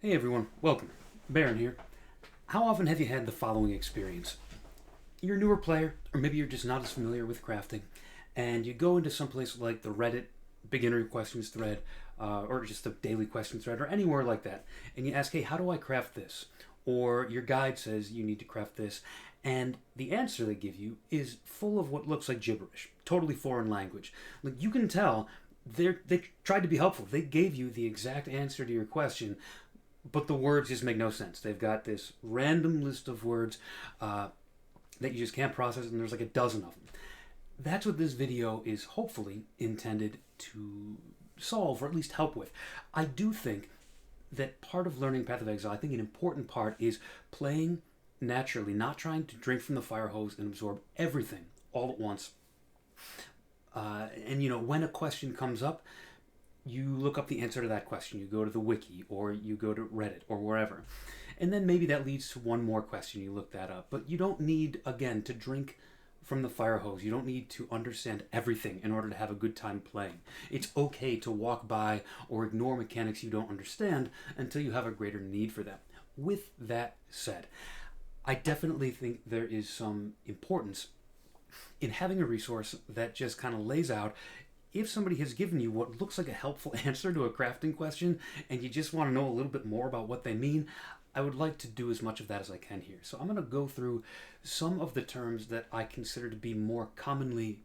Hey everyone, welcome. Baron here. How often have you had the following experience? You're a newer player, or maybe you're just not as familiar with crafting, and you go into someplace like the Reddit beginner questions thread, or just the daily questions thread, or anywhere like that, and you ask, hey, how do I craft this? Or your guide says you need to craft this, and the answer they give you is full of what looks like gibberish, totally foreign language. Like you can tell they tried to be helpful. They gave you the exact answer to your question, but the words just make no sense. They've got this random list of words that you just can't process, and there's like a dozen of them. That's what this video is hopefully intended to solve, or at least help with. I do think that part of learning Path of Exile, I think an important part is playing naturally, not trying to drink from the fire hose and absorb everything all at once. And when a question comes up, you look up the answer to that question. You go to the wiki, or you go to Reddit, or wherever. And then maybe that leads to one more question. You look that up. But you don't need, again, to drink from the fire hose. You don't need to understand everything in order to have a good time playing. It's okay to walk by or ignore mechanics you don't understand until you have a greater need for them. With that said, I definitely think there is some importance in having a resource that just kind of lays out, if somebody has given you what looks like a helpful answer to a crafting question and you just want to know a little bit more about what they mean, I would like to do as much of that as I can here. So I'm going to go through some of the terms that I consider to be more commonly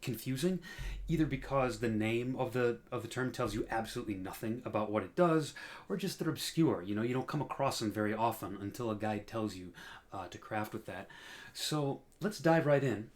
confusing, either because the name of the term tells you absolutely nothing about what it does, or just they're obscure. You don't come across them very often until a guide tells you to craft with that. So let's dive right in.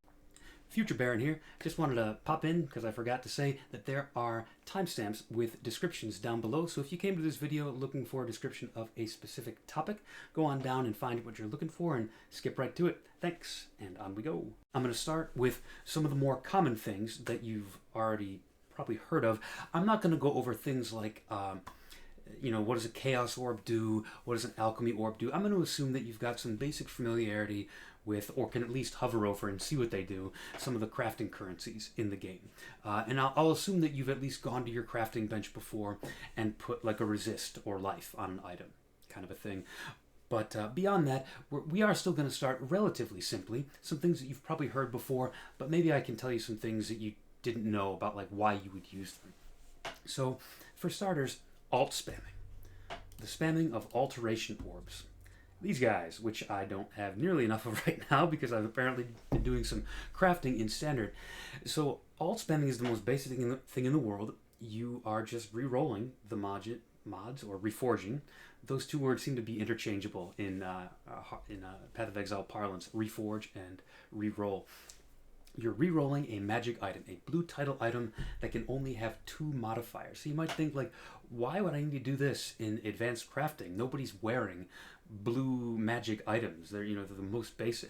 Future Baron here. Just wanted to pop in because I forgot to say that there are timestamps with descriptions down below. So if you came to this video looking for a description of a specific topic, go on down and find what you're looking for and skip right to it. Thanks, and on we go. I'm going to start with some of the more common things that you've already probably heard of. I'm not going to go over things like what does a Chaos Orb do? What does an Alchemy Orb do? I'm going to assume that you've got some basic familiarity with, or can at least hover over and see what they do, some of the crafting currencies in the game. And I'll assume that you've at least gone to your crafting bench before and put like a resist or life on an item, kind of a thing. But beyond that, we are still going to start relatively simply, some things that you've probably heard before, but maybe I can tell you some things that you didn't know about, like why you would use them. So, for starters, alt spamming. The spamming of alteration orbs. These guys, which I don't have nearly enough of right now because I've apparently been doing some crafting in standard. So alt spamming is the most basic thing in the world. You are just re-rolling the mods or reforging. Those two words seem to be interchangeable in Path of Exile parlance, reforge and re-roll. You're re-rolling a magic item, a blue title item that can only have 2 modifiers. So you might think, like, why would I need to do this in advanced crafting? Nobody's wearing blue magic items. They're the most basic.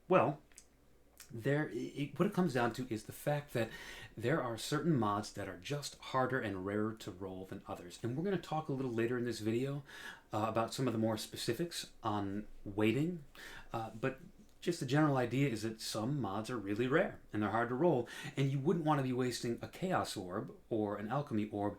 What it comes down to is the fact that there are certain mods that are just harder and rarer to roll than others. And we're going to talk a little later in this video about some of the more specifics on weighting. But just the general idea is that some mods are really rare and they're hard to roll, and you wouldn't want to be wasting a Chaos Orb or an Alchemy Orb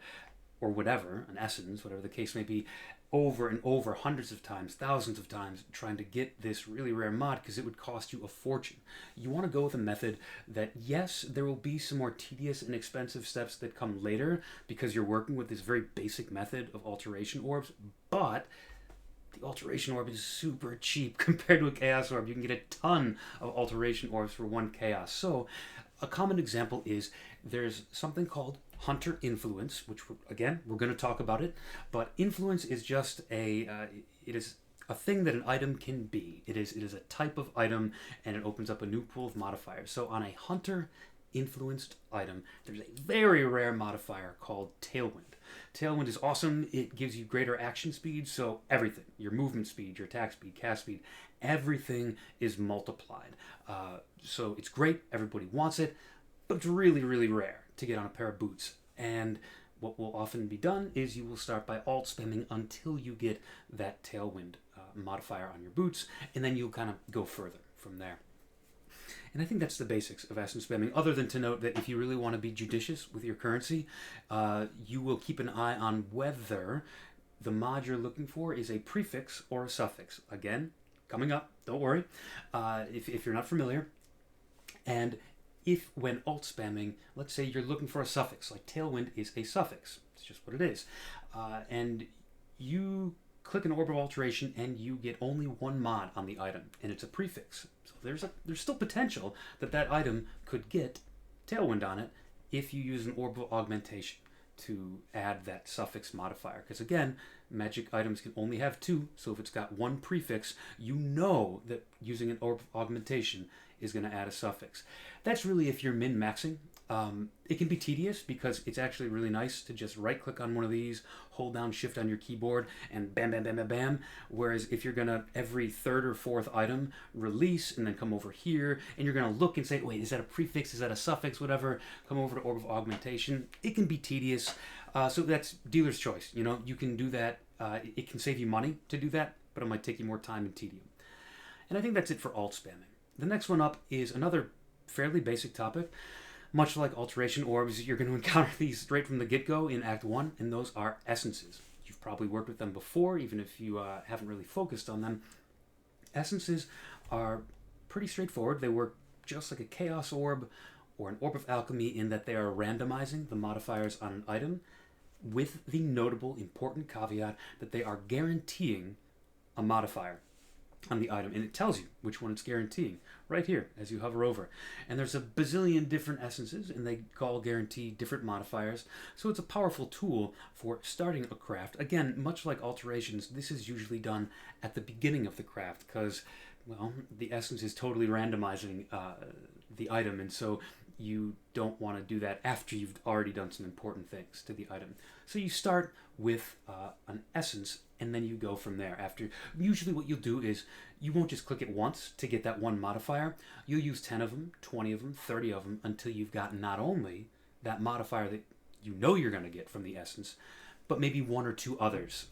or whatever, an Essence, whatever the case may be, over and over, hundreds of times, thousands of times, trying to get this really rare mod, because it would cost you a fortune. You want to go with a method that, yes, there will be some more tedious and expensive steps that come later because you're working with this very basic method of alteration orbs, but the alteration orb is super cheap compared to a Chaos Orb. You can get a ton of alteration orbs for 1 chaos. So a common example is there's something called Hunter Influence, which again, we're going to talk about it, but influence is just it is a thing that an item can be. It is a type of item, and it opens up a new pool of modifiers. So on a Hunter influenced item, there's a very rare modifier called Tailwind. Tailwind is awesome. It gives you greater action speed, so everything, your movement speed, your attack speed, cast speed, everything is multiplied. So it's great, everybody wants it, but it's really, really rare to get on a pair of boots. And what will often be done is you will start by alt spamming until you get that Tailwind modifier on your boots, and then you'll kind of go further from there. And I think that's the basics of essence spamming, other than to note that if you really want to be judicious with your currency, you will keep an eye on whether the mod you're looking for is a prefix or a suffix. Again, coming up, don't worry, if you're not familiar. And if when alt spamming, let's say you're looking for a suffix, like Tailwind is a suffix. It's just what it is. And you click an Orb of Alteration and you get only one mod on the item, and it's a prefix. So there's still potential that that item could get Tailwind on it if you use an Orb of Augmentation to add that suffix modifier. Because again, magic items can only have two, so if it's got one prefix, you know that using an Orb of Augmentation is going to add a suffix. That's really if you're min-maxing. It can be tedious because it's actually really nice to just right-click on one of these, hold down Shift on your keyboard, and bam, bam, bam, bam, bam. Whereas if you're going to, every third or fourth item, release, and then come over here, and you're going to look and say, wait, is that a prefix, is that a suffix, whatever, come over to Orb of Augmentation. It can be tedious, so that's dealer's choice. You know, you can do that. It can save you money to do that, but it might take you more time and tedium. And I think that's it for alt spamming. The next one up is another fairly basic topic. Much like Alteration Orbs, you're going to encounter these straight from the get-go in Act 1, and those are Essences. You've probably worked with them before, even if you haven't really focused on them. Essences are pretty straightforward. They work just like a Chaos Orb or an Orb of Alchemy in that they are randomizing the modifiers on an item, with the notable, important caveat that they are guaranteeing a modifier on the item, and it tells you which one it's guaranteeing right here as you hover over. And there's a bazillion different essences, and they all guarantee different modifiers, so it's a powerful tool for starting a craft. Again, much like alterations, this is usually done at the beginning of the craft because, well, the essence is totally randomizing the item, and so you don't want to do that after you've already done some important things to the item. So you start with an essence, and then you go from there. After, usually what you'll do is you won't just click it once to get that one modifier. You'll use 10 of them, 20 of them, 30 of them until you've got not only that modifier that you know you're going to get from the essence, but maybe one or two others.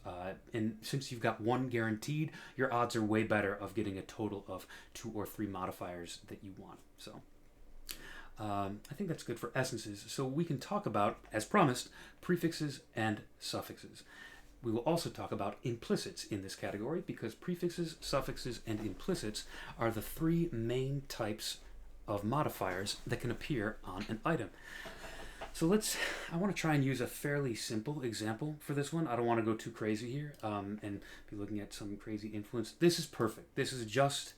And since you've got one guaranteed, your odds are way better of getting a total of 2 or 3 modifiers that you want. So I think that's good for essences. So we can talk about, as promised, prefixes and suffixes. We will also talk about implicits in this category because prefixes, suffixes, and implicits are the 3 main types of modifiers that can appear on an item. So I want to try and use a fairly simple example for this one. I don't want to go too crazy here and be looking at some crazy influence. This is perfect. This is just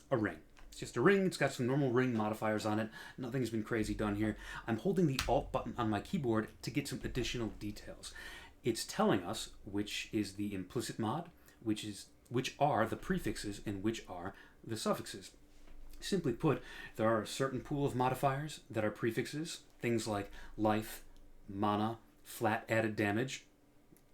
a ring. It's just a ring. It's got some normal ring modifiers on it. Nothing's been crazy done here. I'm holding the Alt button on my keyboard to get some additional details. It's telling us which is the implicit mod, which are the prefixes, and which are the suffixes. Simply put, there are a certain pool of modifiers that are prefixes, things like life, mana, flat added damage,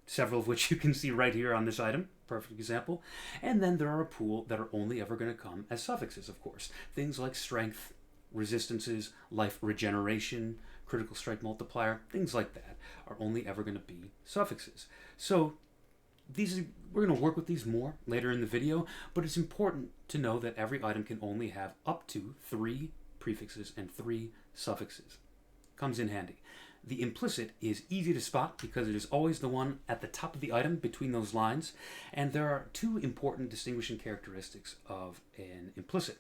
several of which you can see right here on this item, perfect example. And then there are a pool that are only ever going to come as suffixes, of course. Things like strength, resistances, life regeneration, critical strike multiplier, things like that are only ever going to be suffixes. So we're going to work with these more later in the video, but it's important to know that every item can only have up to 3 prefixes and 3 suffixes. Comes in handy. The implicit is easy to spot because it is always the one at the top of the item between those lines, and there are 2 important distinguishing characteristics of an implicit.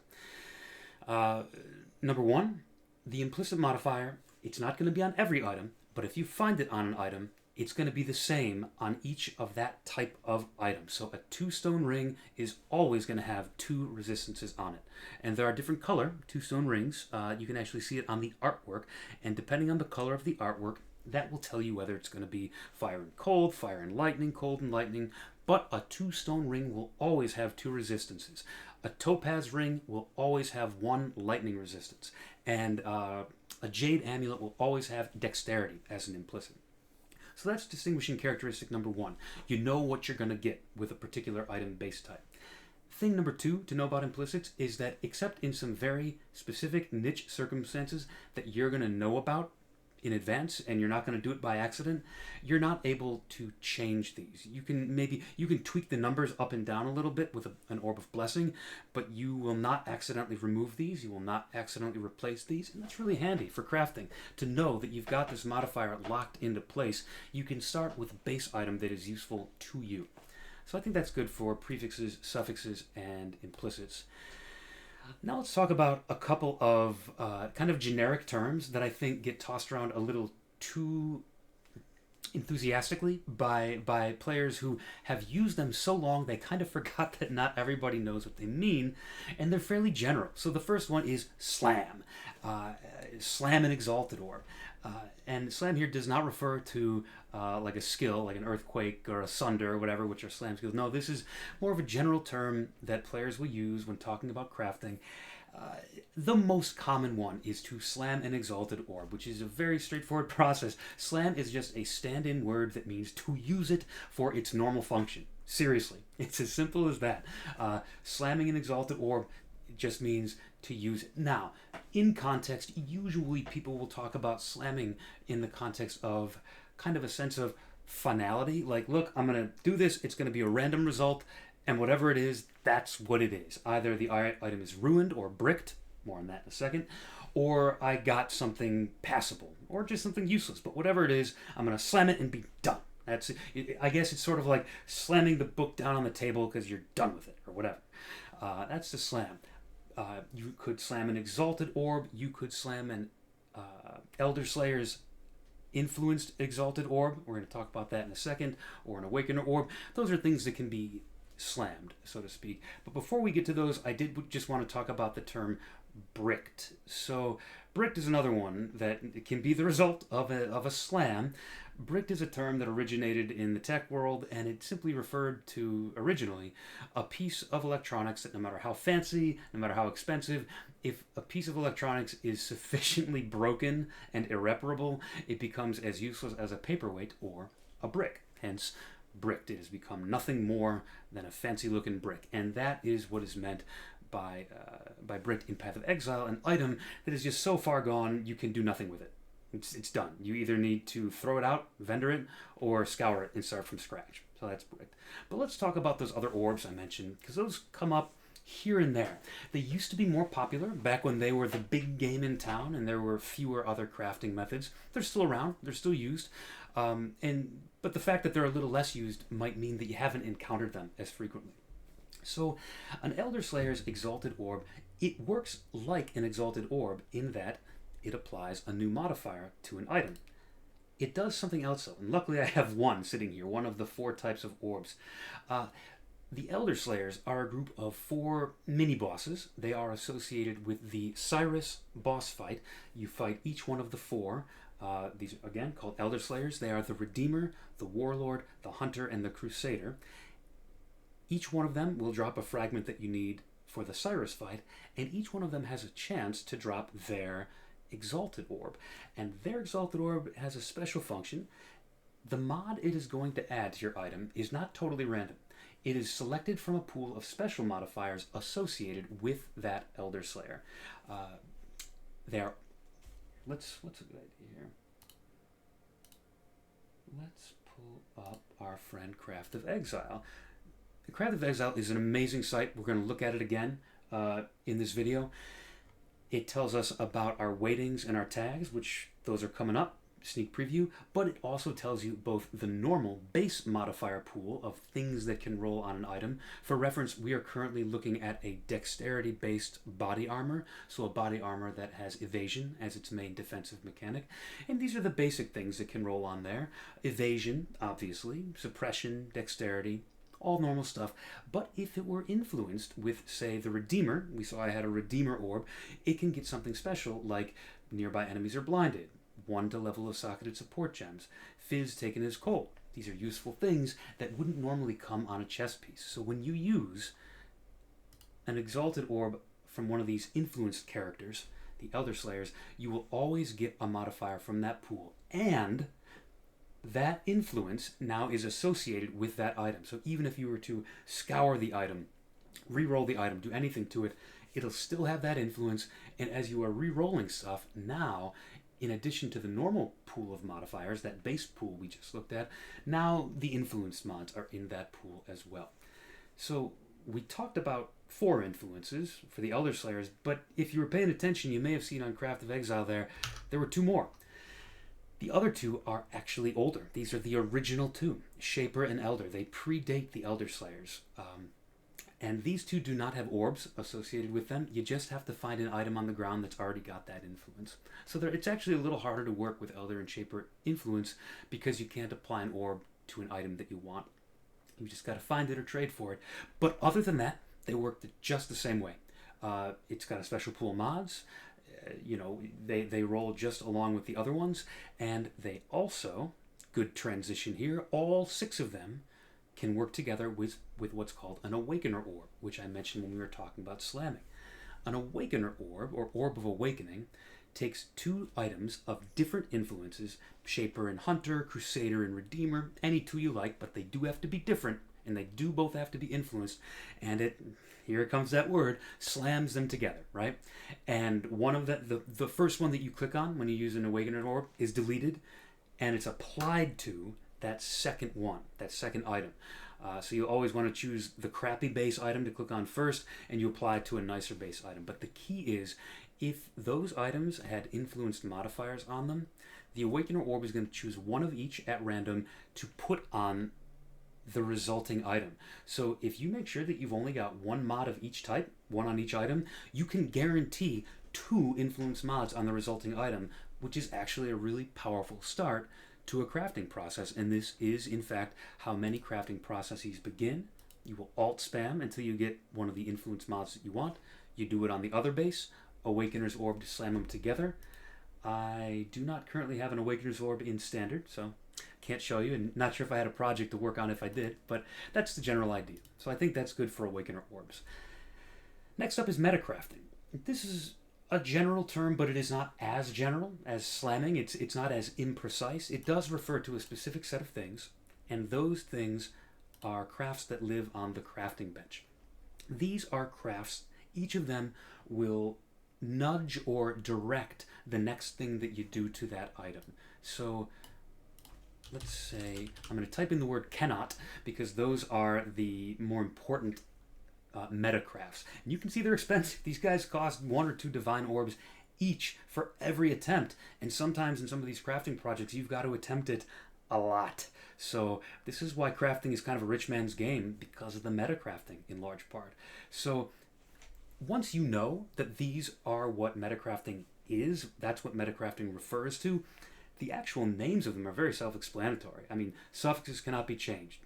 Number 1, the implicit modifier, it's not going to be on every item, but if you find it on an item, it's going to be the same on each of that type of item. So a 2-stone ring is always going to have 2 resistances on it. And there are different color 2-stone rings. You can actually see it on the artwork. And depending on the color of the artwork, that will tell you whether it's going to be fire and cold, fire and lightning, cold and lightning. But a 2-stone ring will always have 2 resistances. A topaz ring will always have 1 lightning resistance. And a jade amulet will always have dexterity as an implicit. So that's distinguishing characteristic number 1. You know what you're going to get with a particular item base type. Thing number 2 to know about implicits is that except in some very specific niche circumstances that you're going to know about, in advance and you're not going to do it by accident, you're not able to change these. You can tweak the numbers up and down a little bit with an Orb of Blessing, but you will not accidentally remove these. You will not accidentally replace these, and that's really handy for crafting to know that you've got this modifier locked into place. You can start with a base item that is useful to you. So I think that's good for prefixes, suffixes, and implicits. Now let's talk about a couple of kind of generic terms that I think get tossed around a little too enthusiastically by players who have used them so long they kind of forgot that not everybody knows what they mean, and they're fairly general. So the first one is slam. Slam an Exalted Orb. And slam here does not refer to like a skill, like an earthquake or a sunder or whatever, which are slam skills. No, this is more of a general term that players will use when talking about crafting. The most common one is to slam an Exalted Orb, which is a very straightforward process. Slam is just a stand-in word that means to use it for its normal function. Seriously, it's as simple as that. Slamming an Exalted Orb just means to use it. Now, in context, usually people will talk about slamming in the context of kind of a sense of finality. Like, look, I'm going to do this, it's going to be a random result, and whatever it is, that's what it is. Either the item is ruined or bricked, more on that in a second, or I got something passable, or just something useless. But whatever it is, I'm going to slam it and be done. That's it. I guess it's sort of like slamming the book down on the table because you're done with it, or whatever. That's the slam. You could slam an Exalted Orb. You could slam an Elderslayers influenced Exalted Orb. We're going to talk about that in a second. Or an Awakener Orb. Those are things that can be slammed, so to speak. But before we get to those, I did just want to talk about the term bricked. So bricked is another one that can be the result of a slam. Bricked is a term that originated in the tech world, and it simply referred to, originally, a piece of electronics that no matter how fancy, no matter how expensive, if a piece of electronics is sufficiently broken and irreparable, it becomes as useless as a paperweight or a brick. Hence, bricked. It has become nothing more than a fancy-looking brick, and that is what is meant by bricked in Path of Exile, an item that is just so far gone you can do nothing with it. It's done. You either need to throw it out, vendor it, or scour it and start from scratch. So that's bricked. But let's talk about those other orbs I mentioned, because those come up here and there. They used to be more popular back when they were the big game in town and there were fewer other crafting methods. They're still around. They're still used. But the fact that they're a little less used might mean that you haven't encountered them as frequently. So an Elderslayer's Exalted Orb, it works like an Exalted Orb in that it applies a new modifier to an item. It does something else though, and luckily I have one sitting here, one of the 4 types of orbs. The Elderslayers are a group of 4 mini-bosses. They are associated with the Cyrus boss fight. You fight each one of the 4. These are, again, called Elderslayers. They are the Redeemer, the Warlord, the Hunter, and the Crusader. Each one of them will drop a fragment that you need for the Cyrus fight, and each one of them has a chance to drop their Exalted Orb. And their Exalted Orb has a special function. The mod it is going to add to your item is not totally random. It is selected from a pool of modifiers associated with that Elderslayer. What's a good idea here? Let's pull up our friend Craft of Exile. The Craft of Exile is an amazing site. We're going to look at it again in this video. It tells us about our weightings and our tags, which those are coming up, sneak preview, but it also tells you both the normal base modifier pool of things that can roll on an item. For reference, we are currently looking at a dexterity-based body armor, so a body armor that has evasion as its main defensive mechanic, and these are the basic things that can roll on there. Evasion, obviously, suppression, dexterity, all normal stuff. But if it were influenced with, say, the Redeemer, we saw I had a Redeemer Orb, it can get something special like nearby enemies are blinded, 1 to level of socketed support gems, Fizz taken as cold. These are useful things that wouldn't normally come on a chess piece. So when you use an Exalted Orb from one of these influenced characters, the Elderslayers, you will always get a modifier from that pool. And that influence now is associated with that item. So even if you were to scour the item, re-roll the item, do anything to it, it'll still have that influence. And as you are re-rolling stuff, now in addition to the normal pool of modifiers, that base pool we just looked at, now the influenced mods are in that pool as well. So we talked about 4 influences for the Elderslayers, but if you were paying attention, you may have seen on Craft of Exile there were 2 more. The other 2 are actually older. These are the original 2, Shaper and Elder. They predate the Elderslayers. And these 2 do not have orbs associated with them. You just have to find an item on the ground that's already got that influence. So it's actually a little harder to work with Elder and Shaper influence because you can't apply an orb to an item that you want. You just got to find it or trade for it. But other than that, they work just the same way. It's got a special pool of mods. They roll just along with the other ones. And they also, good transition here, all 6 of them can work together with what's called an Awakener Orb, which I mentioned when we were talking about slamming. An Awakener Orb, or Orb of Awakening, takes 2 items of different influences, Shaper and Hunter, Crusader and Redeemer, any 2 you like, but they do have to be different, and they do both have to be influenced, and here comes that word, slams them together, right? And one of the first one that you click on when you use an Awakener Orb is deleted, and it's applied to that second one, that second item. So you always want to choose the crappy base item to click on first, and you apply it to a nicer base item. But the key is, if those items had influenced modifiers on them, the Awakener Orb is going to choose one of each at random to put on the resulting item. So if you make sure that you've only got 1 mod of each type, 1 on each item, you can guarantee 2 influence mods on the resulting item, which is actually a really powerful start to a crafting process. And this is, in fact, how many crafting processes begin. You will alt spam until you get one of the influence mods that you want. You do it on the other base, Awakener's Orb to slam them together. I do not currently have an Awakener's Orb in standard, so can't show you, and not sure if I had a project to work on if I did, but that's the general idea. So I think that's good for Awakener Orbs. Next up is metacrafting. This is a general term, but it is not as general as slamming. It's not as imprecise. It does refer to a specific set of things, and those things are crafts that live on the crafting bench. These are crafts, each of them will nudge or direct the next thing that you do to that item. So let's say, I'm going to type in the word cannot, because those are the more important metacrafts. And you can see they're expensive. These guys cost 1 or 2 divine orbs each for every attempt. And sometimes in some of these crafting projects, you've got to attempt it a lot. So this is why crafting is kind of a rich man's game, because of the metacrafting in large part. So once you know that these are what metacrafting is, that's what metacrafting refers to, the actual names of them are very self-explanatory. I mean, suffixes cannot be changed.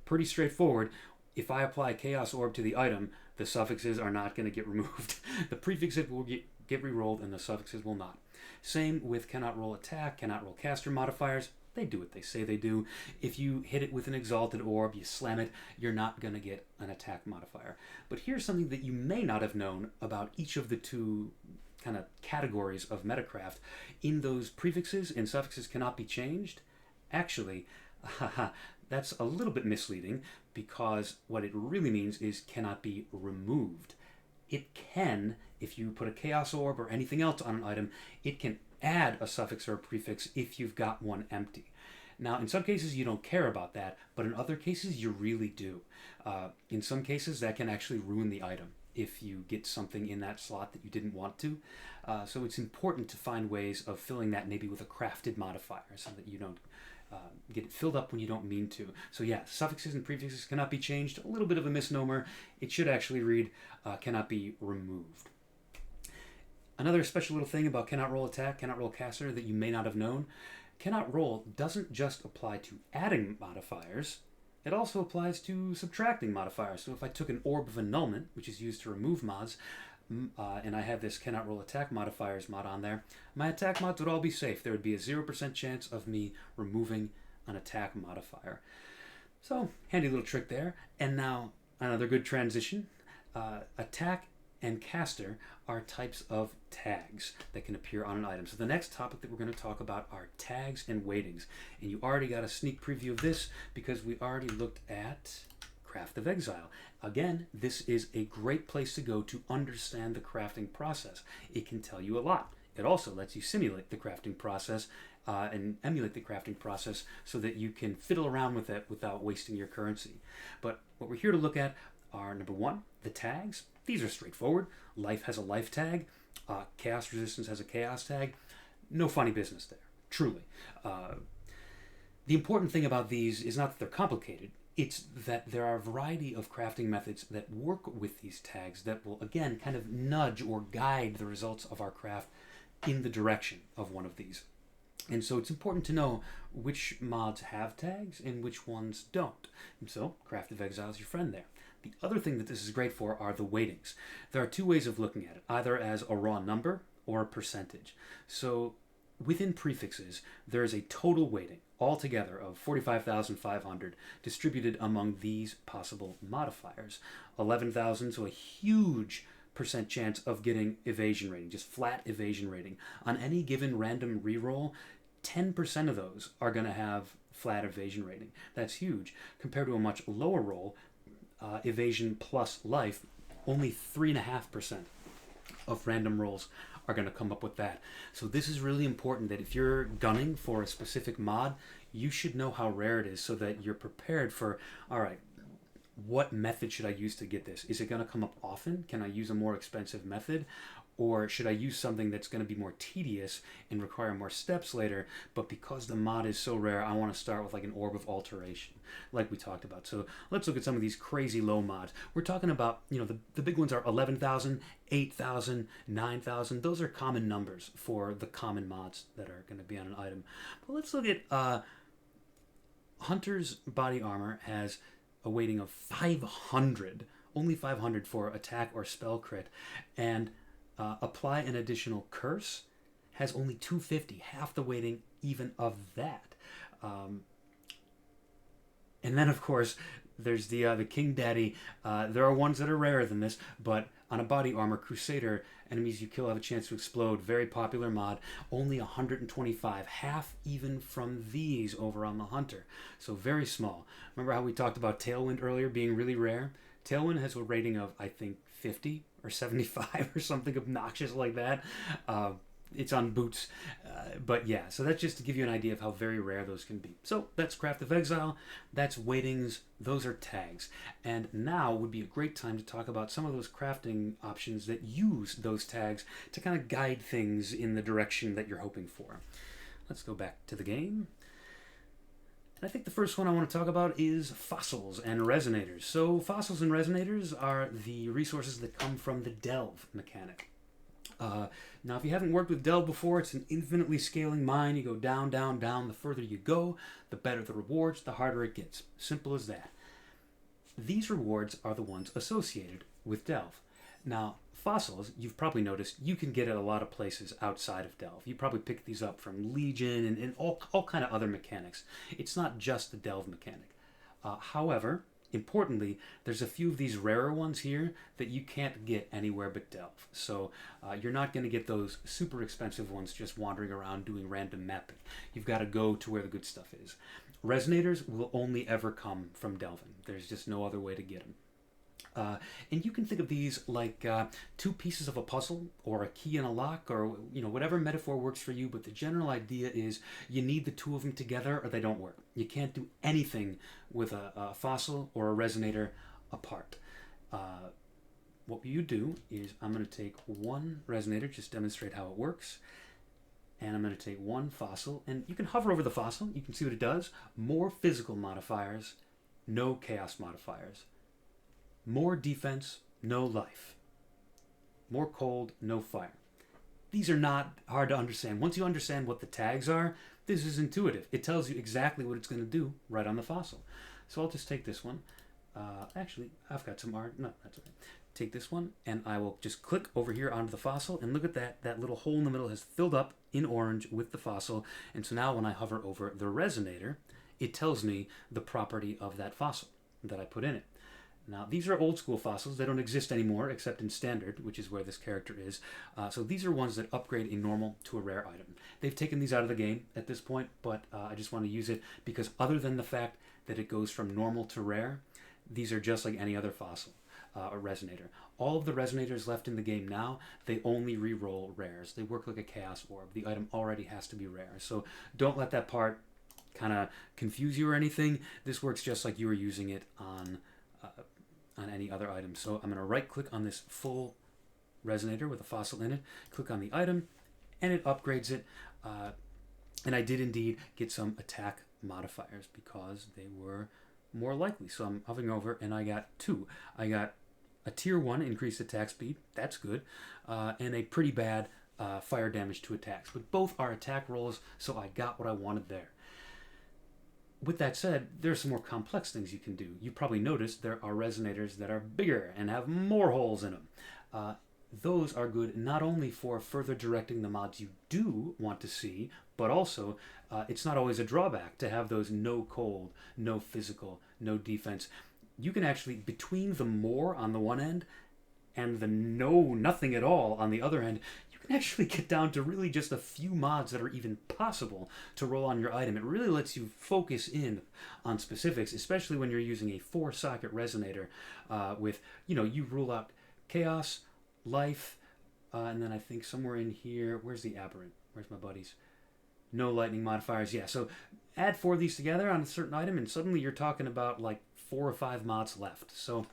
Pretty straightforward. If I apply a Chaos Orb to the item, the suffixes are not going to get removed. The prefixes will get re-rolled, and the suffixes will not. Same with cannot roll attack, cannot roll caster modifiers. They do what they say they do. If you hit it with an Exalted Orb, you slam it, you're not going to get an attack modifier. But here's something that you may not have known about each of the 2 kind of categories of metacraft. In those prefixes and suffixes cannot be changed, actually, that's a little bit misleading, because what it really means is cannot be removed. It can, if you put a Chaos Orb or anything else on an item, it can add a suffix or a prefix if you've got one empty. Now, in some cases, you don't care about that, but in other cases, you really do. In some cases, that can actually ruin the item if you get something in that slot that you didn't want to. So it's important to find ways of filling that maybe with a crafted modifier so that you don't get it filled up when you don't mean to. So yeah, suffixes and prefixes cannot be changed. A little bit of a misnomer. It should actually read cannot be removed. Another special little thing about cannot roll attack, cannot roll caster that you may not have known. Cannot roll doesn't just apply to adding modifiers. It also applies to subtracting modifiers. So if I took an Orb of Annulment, which is used to remove mods, and I had this cannot roll attack modifiers mod on there, my attack mods would all be safe. There would be a 0% chance of me removing an attack modifier. So, handy little trick there. And now, another good transition. Attack and caster are types of tags that can appear on an item. So the next topic that we're going to talk about are tags and weightings. And you already got a sneak preview of this because we already looked at Craft of Exile. Again, this is a great place to go to understand the crafting process. It can tell you a lot. it also lets you simulate the crafting process and emulate the crafting process so that you can fiddle around with it without wasting your currency. But what we're here to look at are, number one, the tags. These are straightforward. Life has a life tag. Chaos resistance has a chaos tag. No funny business there, truly. The important thing about these is not that they're complicated. It's that there are a variety of crafting methods that work with these tags that will, again, kind of nudge or guide the results of our craft in the direction of one of these. And so it's important to know which mods have tags and which ones don't. And so Craft of Exile is your friend there. The other thing that this is great for are the weightings. There are two ways of looking at it, either as a raw number or a percentage. So within prefixes, there is a total weighting altogether of 45,500 distributed among these possible modifiers. 11,000, so a huge percent chance of getting evasion rating, just flat evasion rating. On any given random reroll, 10% of those are going to have flat evasion rating. That's huge. Compared to a much lower roll, evasion plus life, only 3.5% of random rolls are going to come up with that. So this is really important that if you're gunning for a specific mod, you should know how rare it is so that you're prepared for, all right, what method should I use to get this? Is it going to come up often? Can I use a more expensive method? Or should I use something that's going to be more tedious and require more steps later, but because the mod is so rare, I want to start with like an Orb of Alteration, like we talked about. So let's look at some of these crazy low mods. We're talking about, the big ones are 11,000, 8,000, 9,000. Those are common numbers for the common mods that are going to be on an item. But let's look at Hunter's Body Armor has a weighting of 500, only 500 for attack or spell crit, and apply an additional curse has only 250, half the weighting even of that. And then, of course, there's the King Daddy. There are ones that are rarer than this, but on a body armor Crusader, enemies you kill have a chance to explode. Very popular mod. Only 125, half even from these over on the Hunter. So very small. Remember how we talked about Tailwind earlier being really rare? Tailwind has a rating of, I think, 50 or 75 or something obnoxious like that. It's on boots. But yeah, so that's just to give you an idea of how very rare those can be. So that's Craft of Exile. That's weightings. Those are tags. And now would be a great time to talk about some of those crafting options that use those tags to kind of guide things in the direction that you're hoping for. Let's go back to the game. I think the first one I want to talk about is fossils and resonators. So fossils and resonators are the resources that come from the delve mechanic. Now, if you haven't worked with delve before, it's an infinitely scaling mine. You go down, down, down. The further you go, the better the rewards, the harder it gets. Simple as that. These rewards are the ones associated with delve. Now, fossils, you've probably noticed, you can get at a lot of places outside of delve. You probably pick these up from Legion and all kind of other mechanics. It's not just the delve mechanic. However, importantly, there's a few of these rarer ones here that you can't get anywhere but delve. So you're not going to get those super expensive ones just wandering around doing random mapping. You've got to go to where the good stuff is. Resonators will only ever come from delving. There's just no other way to get them. And you can think of these like two pieces of a puzzle or a key in a lock or whatever metaphor works for you, but the general idea is you need the two of them together or they don't work. You can't do anything with a fossil or a resonator apart. What you do is I'm going to take one resonator, just demonstrate how it works, and I'm going to take one fossil, and you can hover over the fossil, you can see what it does. More physical modifiers, no chaos modifiers. More defense, no life. More cold, no fire. These are not hard to understand. Once you understand what the tags are, this is intuitive. It tells you exactly what it's going to do right on the fossil. So I'll just take this one. Actually, I've got some art. No, that's okay. Take this one, and I will just click over here onto the fossil, and look at that. That little hole in the middle has filled up in orange with the fossil. And so now when I hover over the resonator, it tells me the property of that fossil that I put in it. Now, these are old school fossils. They don't exist anymore except in standard, which is where this character is. So these are ones that upgrade a normal to a rare item. They've taken these out of the game at this point, but I just want to use it because other than the fact that it goes from normal to rare, these are just like any other fossil. a Resonator. All of the Resonators left in the game now, they only re-roll rares. They work like a Chaos Orb. The item already has to be rare. So don't let that part kind of confuse you or anything. This works just like you were using it on any other item. So I'm going to right-click on this full Resonator with a fossil in it, click on the item, and it upgrades it. And I did indeed get some attack modifiers because they were more likely. So I'm hovering over and I got 2. I got a tier 1 increased attack speed, that's good, and a pretty bad fire damage to attacks. But both are attack rolls, so I got what I wanted there. With that said, there's some more complex things you can do. You probably noticed there are Resonators that are bigger and have more holes in them. Those are good not only for further directing the mods you do want to see, but also it's not always a drawback to have those no cold, no physical, no defense. You can actually, between the more on the one end and the nothing at all on the other end, you can actually get down to really just a few mods that are even possible to roll on your item. It really lets you focus in on specifics, especially when you're using a 4-socket Resonator with, you rule out Chaos, Life, and then I think somewhere in here, where's the Aberrant? Where's my buddies? No lightning modifiers. Yeah, so add 4 of these together on a certain item, and suddenly you're talking about like 4 or 5 mods left. So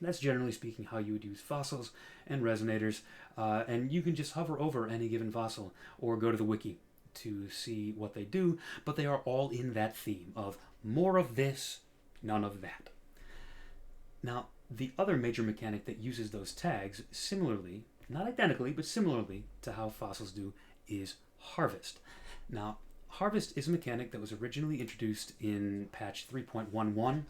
that's generally speaking how you would use fossils and Resonators, and you can just hover over any given fossil or go to the wiki to see what they do, but they are all in that theme of more of this, none of that. Now, the other major mechanic that uses those tags similarly, not identically, but similarly to how fossils do, is Harvest. Now, Harvest is a mechanic that was originally introduced in patch 3.11.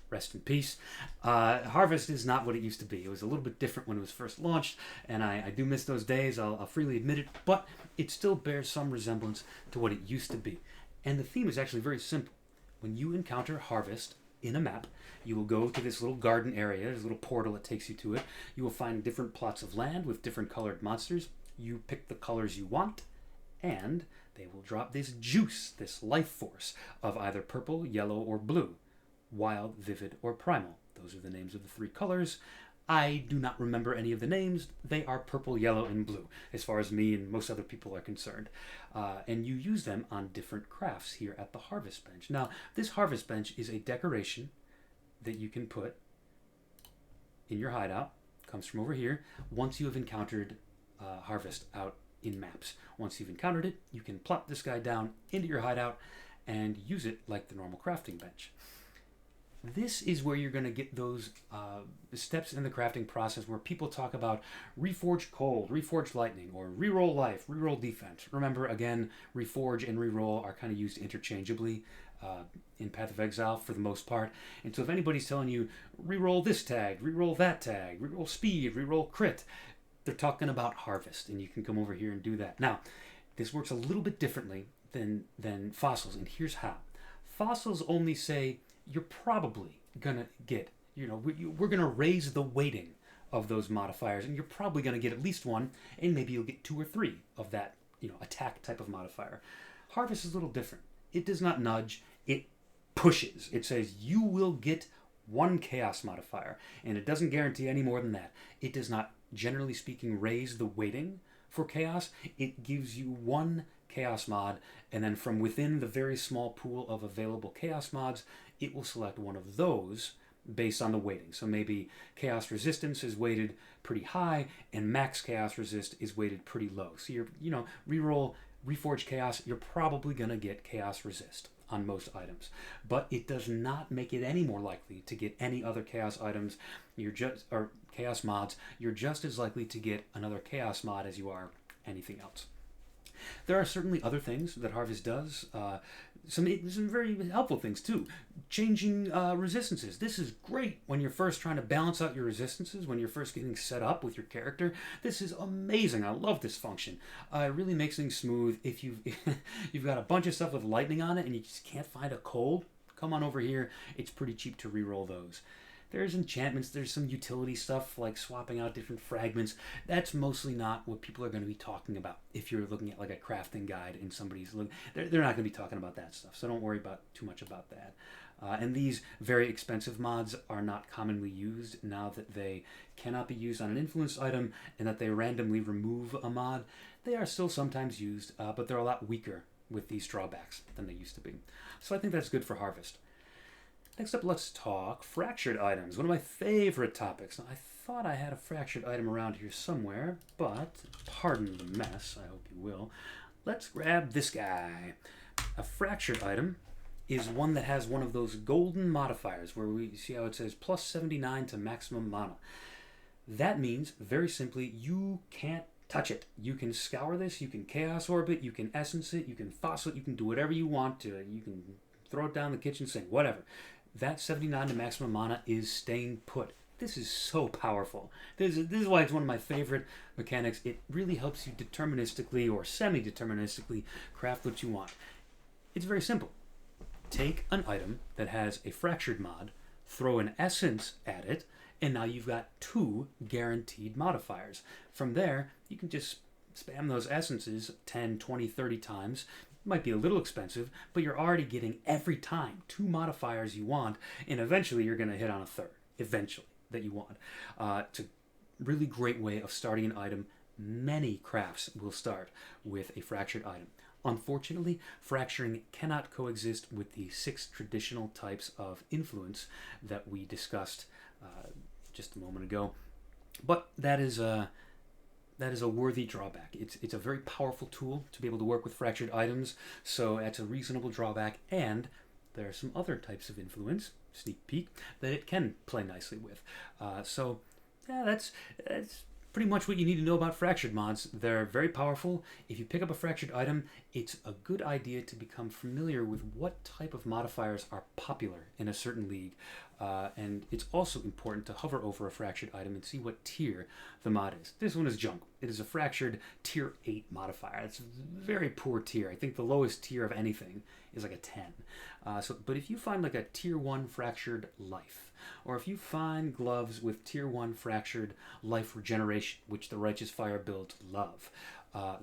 Rest in peace. Harvest is not what it used to be. It was a little bit different when it was first launched, and I do miss those days, I'll freely admit it, but it still bears some resemblance to what it used to be. And the theme is actually very simple. When you encounter Harvest in a map, you will go to this little garden area, there's a little portal that takes you to it. You will find different plots of land with different colored monsters. You pick the colors you want, and they will drop this juice, this life force of either purple, yellow, or blue. Wild, Vivid, or Primal. Those are the names of the 3 colors. I do not remember any of the names. They are purple, yellow, and blue, as far as me and most other people are concerned. And you use them on different crafts here at the Harvest Bench. Now, this Harvest Bench is a decoration that you can put in your hideout. Comes from over here. Once you have encountered Harvest out in maps. Once you've encountered it, you can plop this guy down into your hideout and use it like the normal crafting bench. This is where you're going to get those steps in the crafting process where people talk about Reforge Cold, Reforge Lightning, or Reroll Life, Reroll Defense. Remember, again, Reforge and Reroll are kind of used interchangeably in Path of Exile for the most part. And so if anybody's telling you, reroll this tag, reroll that tag, reroll speed, reroll crit, they're talking about Harvest, and you can come over here and do that. Now, this works a little bit differently than Fossils, and here's how. Fossils only say, you're probably gonna get, we're gonna raise the weighting of those modifiers, and you're probably gonna get at least 1, and maybe you'll get 2 or 3 of that, attack type of modifier. Harvest is a little different. It does not nudge, it pushes. It says you will get 1 chaos modifier, and it doesn't guarantee any more than that. It does not, generally speaking, raise the weighting for chaos. It gives you 1 chaos mod, and then from within the very small pool of available chaos mods, it will select one of those based on the weighting. So maybe chaos resistance is weighted pretty high, and max chaos resist is weighted pretty low. So you're, reroll Reforge Chaos, you're probably gonna get chaos resist on most items, but it does not make it any more likely to get any other chaos items. Or chaos mods. You're just as likely to get another chaos mod as you are anything else. There are certainly other things that Harvest does. Some very helpful things too. Changing resistances. This is great when you're first trying to balance out your resistances, when you're first getting set up with your character. This is amazing. I love this function. It really makes things smooth. If you've got a bunch of stuff with lightning on it and you just can't find a cold, come on over here. It's pretty cheap to reroll those. There's enchantments, there's some utility stuff like swapping out different fragments. That's mostly not what people are going to be talking about. If you're looking at like a crafting guide and somebody's looking, they're not going to be talking about that stuff. So don't worry about too much about that. And these very expensive mods are not commonly used now that they cannot be used on an influence item and that they randomly remove a mod. They are still sometimes used, but they're a lot weaker with these drawbacks than they used to be. So I think that's good for Harvest. Next up, let's talk fractured items, one of my favorite topics. Now, I thought I had a fractured item around here somewhere, but pardon the mess, I hope you will. Let's grab this guy. A fractured item is one that has one of those golden modifiers where we see how it says plus 79 to maximum mana. That means, very simply, you can't touch it. You can scour this, you can Chaos Orb it, you can Essence it, you can Fossil it, you can do whatever you want to it. You can throw it down the kitchen sink, whatever. That 79 to maximum mana is staying put. This is so powerful. This is why it's one of my favorite mechanics. It really helps you deterministically or semi-deterministically craft what you want. It's very simple. Take an item that has a fractured mod, throw an essence at it, and now you've got 2 guaranteed modifiers. From there, you can just spam those essences 10, 20, 30 times. It might be a little expensive, but you're already getting every time 2 modifiers you want, and eventually you're going to hit on a third, eventually, that you want. It's a really great way of starting an item. Many crafts will start with a fractured item. Unfortunately, fracturing cannot coexist with the 6 traditional types of influence that we discussed just a moment ago. But that is a worthy drawback. It's a very powerful tool to be able to work with fractured items, so that's a reasonable drawback, and there are some other types of influence, sneak peek, that it can play nicely with. So yeah, that's pretty much what you need to know about fractured mods. They're very powerful. If you pick up a fractured item, it's a good idea to become familiar with what type of modifiers are popular in a certain league. And it's also important to hover over a fractured item and see what tier the mod is. This one is junk. It is a fractured tier 8 modifier. It's a very poor tier. I think the lowest tier of anything is like a 10. But if you find like a tier 1 fractured life, or if you find gloves with tier 1 fractured life regeneration, which the Righteous Fire builds love,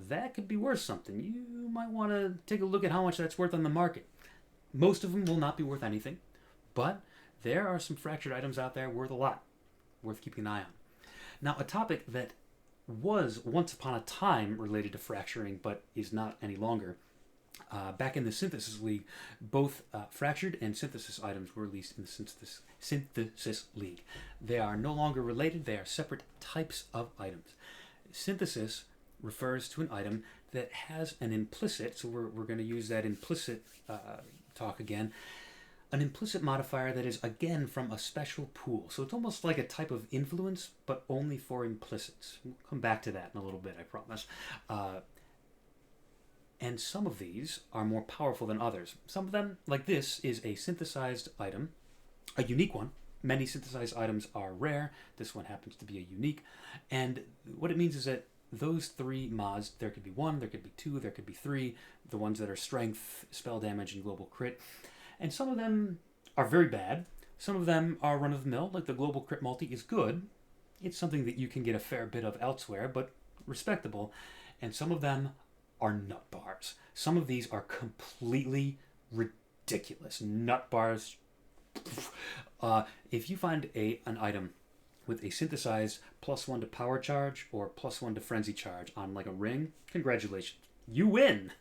that could be worth something. You might want to take a look at how much that's worth on the market. Most of them will not be worth anything, but there are some fractured items out there worth a lot, worth keeping an eye on. Now, a topic that was once upon a time related to fracturing, but is not any longer. Back in the Synthesis League, both fractured and synthesis items were released in the Synthesis League. They are no longer related. They are separate types of items. Synthesis refers to an item that has an implicit, so we're going to use that implicit talk again, an implicit modifier that is, again, from a special pool. So it's almost like a type of influence, but only for implicits. We'll come back to that in a little bit, I promise. And some of these are more powerful than others. Some of them, like this, is a synthesized item, a unique one. Many synthesized items are rare. This one happens to be a unique. And what it means is that those 3 mods, there could be 1, there could be 2, there could be 3, the ones that are strength, spell damage, and global crit. And some of them are very bad. Some of them are run-of-the-mill, like the global crit multi is good. It's something that you can get a fair bit of elsewhere, but respectable. And some of them are nut bars. Some of these are completely ridiculous. Nut bars. If you find an item with a synthesized +1 to power charge or +1 to frenzy charge on like a ring, congratulations. You win.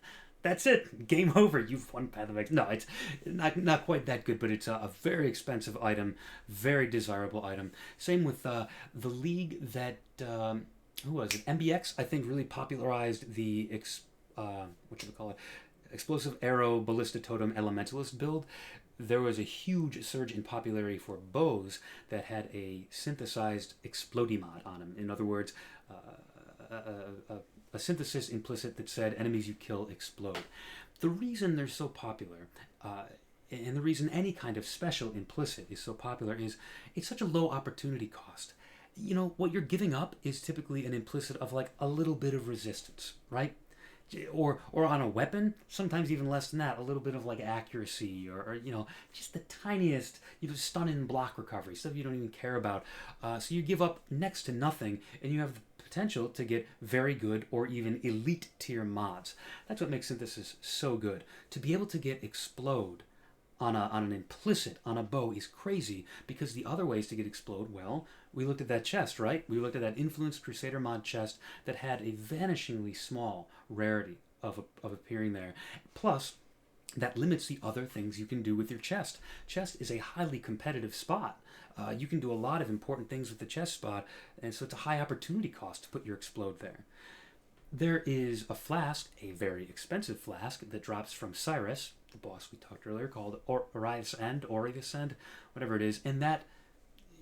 That's it. Game over. You've won Path of X. No, it's not quite that good, but it's a very expensive item, very desirable item. Same with the league that who was it? MBX, I think, really popularized the Explosive Arrow Ballista Totem Elementalist build. There was a huge surge in popularity for bows that had a synthesized explodey mod on them. In other words, a synthesis implicit that said enemies you kill explode. The reason they're so popular, and the reason any kind of special implicit is so popular, is it's such a low opportunity cost. You know, what you're giving up is typically an implicit of like a little bit of resistance, right? Or on a weapon, sometimes even less than that, a little bit of like accuracy or you know, just the tiniest, you know, stun and block recovery, stuff you don't even care about. So you give up next to nothing, and you have the potential to get very good or even elite tier mods. That's what makes Synthesis so good. To be able to get Explode on an implicit on a bow is crazy, because the other ways to get explode, well, we looked at that chest, right? We looked at that Influenced Crusader mod chest that had a vanishingly small rarity of appearing there. Plus, that limits the other things you can do with your chest. Chest is a highly competitive spot. You can do a lot of important things with the chest spot, and so it's a high opportunity cost to put your explode there. There is a flask, a very expensive flask, that drops from Cyrus, the boss we talked earlier, called Orivis End, whatever it is, and that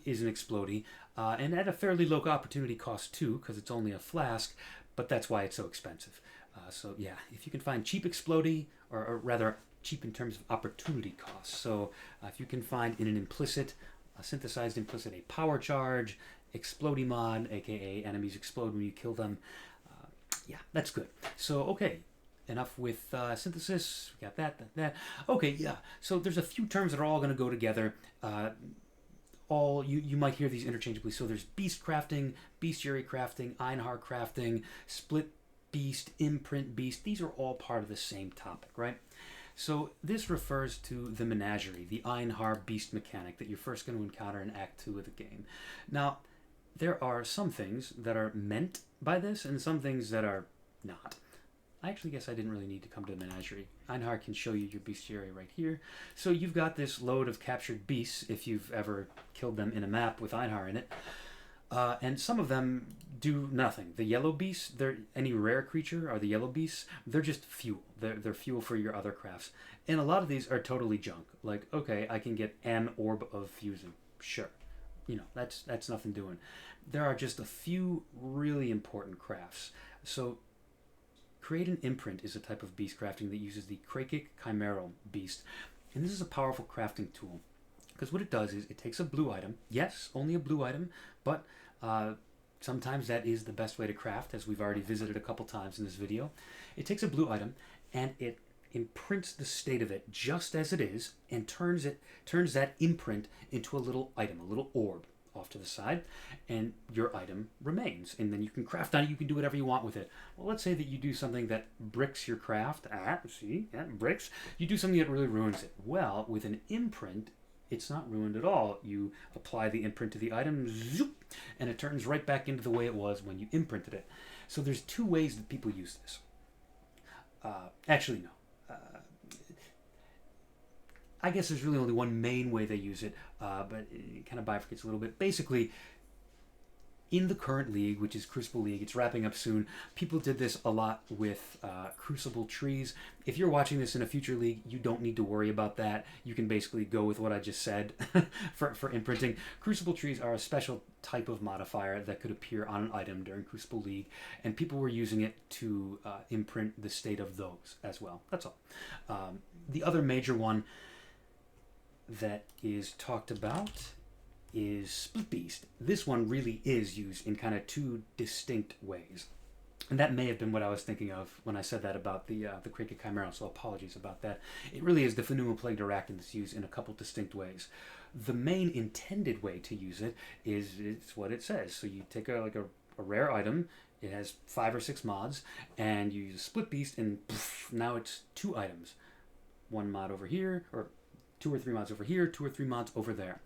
is an explodey, and at a fairly low opportunity cost too, because it's only a flask, but that's why it's so expensive. So yeah, if you can find cheap explodey, or rather cheap in terms of opportunity costs, so if you can find in an implicit, a synthesized implicit, a power charge, explodey mod, aka enemies explode when you kill them, yeah, that's good. So okay, enough with synthesis. We got that. Okay, yeah. So there's a few terms that are all going to go together. You might hear these interchangeably. So there's beast crafting, bestiary crafting, Einhar crafting, split beast, imprint beast. These are all part of the same topic, right? So this refers to the menagerie, the Einhar beast mechanic that you're first going to encounter in Act 2 of the game. Now, there are some things that are meant by this and some things that are not. I actually guess I didn't really need to come to the menagerie. Einhar can show you your bestiary right here. So you've got this load of captured beasts, if you've ever killed them in a map with Einhar in it. And some of them do nothing. The yellow beasts, they're any rare creature, are the yellow beasts, they're just fuel. They're fuel for your other crafts. And a lot of these are totally junk. Like, okay, I can get an Orb of Fusing. Sure. You know, that's nothing doing. There are just a few really important crafts. So Create an Imprint is a type of beast crafting that uses the Krakic Chimeral beast. And this is a powerful crafting tool, because what it does is it takes a blue item. Yes, only a blue item, but sometimes that is the best way to craft, as we've already visited a couple times in this video. It takes a blue item and it imprints the state of it just as it is, and turns that imprint into a little item, a little orb off to the side, and your item remains, and then you can craft on it. You can do whatever you want with it. Well, let's say that you do something that bricks your craft. Bricks. You do something that really ruins it. Well, with an imprint, it's not ruined at all. You apply the imprint to the item, zoop, and it turns right back into the way it was when you imprinted it. So there's two ways that people use this. Actually, no. I guess there's really only one main way they use it, but it kind of bifurcates a little bit. Basically, in the current league, which is Crucible League, it's wrapping up soon, people did this a lot with Crucible trees. If you're watching this in a future league, you don't need to worry about that. You can basically go with what I just said for imprinting. Crucible trees are a special type of modifier that could appear on an item during Crucible League, and people were using it to imprint the state of those as well. That's all. The other major one that is talked about is Split Beast. This one really is used in kind of two distinct ways. And that may have been what I was thinking of when I said that about the Krakic Chimeral, so apologies about that. It really is the Phenuma Plagued Arachnid that's used in a couple distinct ways. The main intended way to use it is it's what it says. So you take a rare item, it has 5 or 6 mods, and you use Split Beast, and poof, now it's 2 items. 1 mod over here, or 2 or 3 mods over here, 2 or 3 mods over there.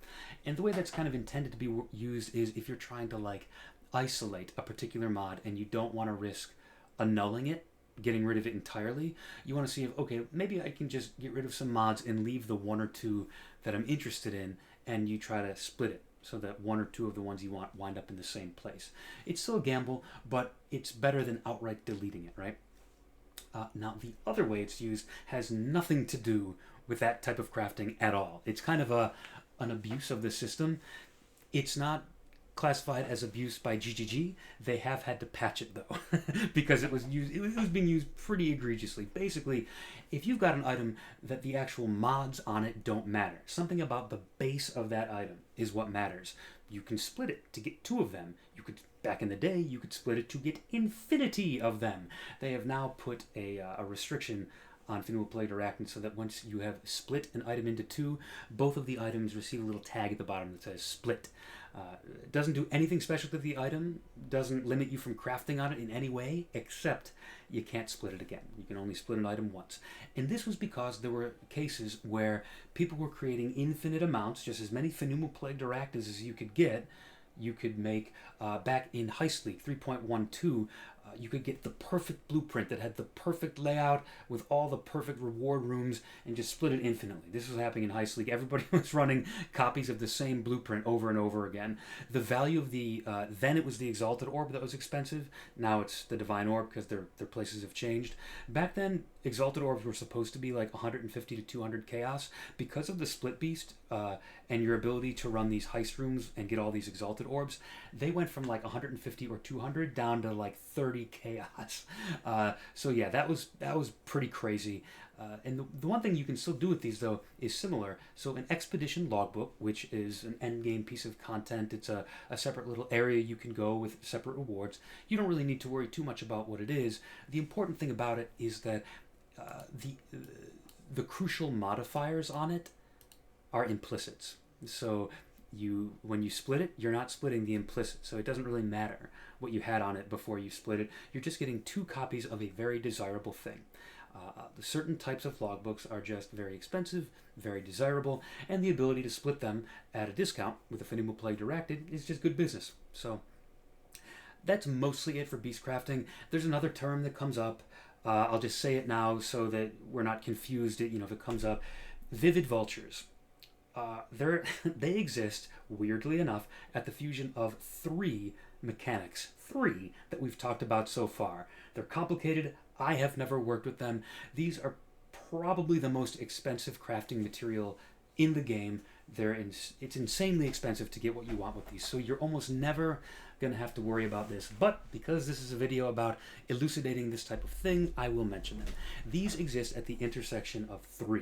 And the way that's kind of intended to be used is if you're trying to like isolate a particular mod and you don't want to risk annulling it, getting rid of it entirely. You want to see if, okay, maybe I can just get rid of some mods and leave the 1 or 2 that I'm interested in, and you try to split it so that 1 or 2 of the ones you want wind up in the same place. It's still a gamble, but it's better than outright deleting it, right? Now, the other way it's used has nothing to do with that type of crafting at all. It's kind of an abuse of the system. It's not classified as abuse by GGG. They have had to patch it though, because it was being used pretty egregiously. Basically, if you've got an item that the actual mods on it don't matter, something about the base of that item is what matters. You can split it to get 2 of them. Back in the day, you could split it to get infinity of them. They have now put a restriction on Finul Plagued Arachnids, so that once you have split an item into two, both of the items receive a little tag at the bottom that says split. It doesn't do anything special to the item, doesn't limit you from crafting on it in any way, except you can't split it again. You can only split an item once. And this was because there were cases where people were creating infinite amounts, just as many Finul Plagued Arachnids as you could get. You could make, back in Heist League 3.12, you could get the perfect blueprint that had the perfect layout with all the perfect reward rooms and just split it infinitely. This was happening in Heist League. Everybody was running copies of the same blueprint over and over again. The value of the, then it was the Exalted Orb that was expensive. Now it's the Divine Orb because their places have changed. Back then, Exalted Orbs were supposed to be like 150 to 200 chaos. Because of the Split Beast and your ability to run these heist rooms and get all these Exalted Orbs, they went from like 150 or 200 down to like 30 chaos. So yeah, that was pretty crazy. And the one thing you can still do with these, though, is similar. So an Expedition Logbook, which is an endgame piece of content, it's a separate little area you can go with separate rewards. You don't really need to worry too much about what it is. The important thing about it is that the crucial modifiers on it are implicits. So when you split it, you're not splitting the implicit, so it doesn't really matter what you had on it before you split it. You're just getting 2 copies of a very desirable thing. Certain types of logbooks are just very expensive, very desirable, and the ability to split them at a discount with a Finul Plagued Arachnid is just good business. So that's mostly it for beast crafting. There's another term that comes up. I'll just say it now so that we're not confused. If it comes up, vivid vultures. They exist, weirdly enough, at the fusion of 3 mechanics. 3 that we've talked about so far. They're complicated. I have never worked with them. These are probably the most expensive crafting material in the game. It's insanely expensive to get what you want with these, so you're almost never going to have to worry about this. But because this is a video about elucidating this type of thing, I will mention them. These exist at the intersection of 3: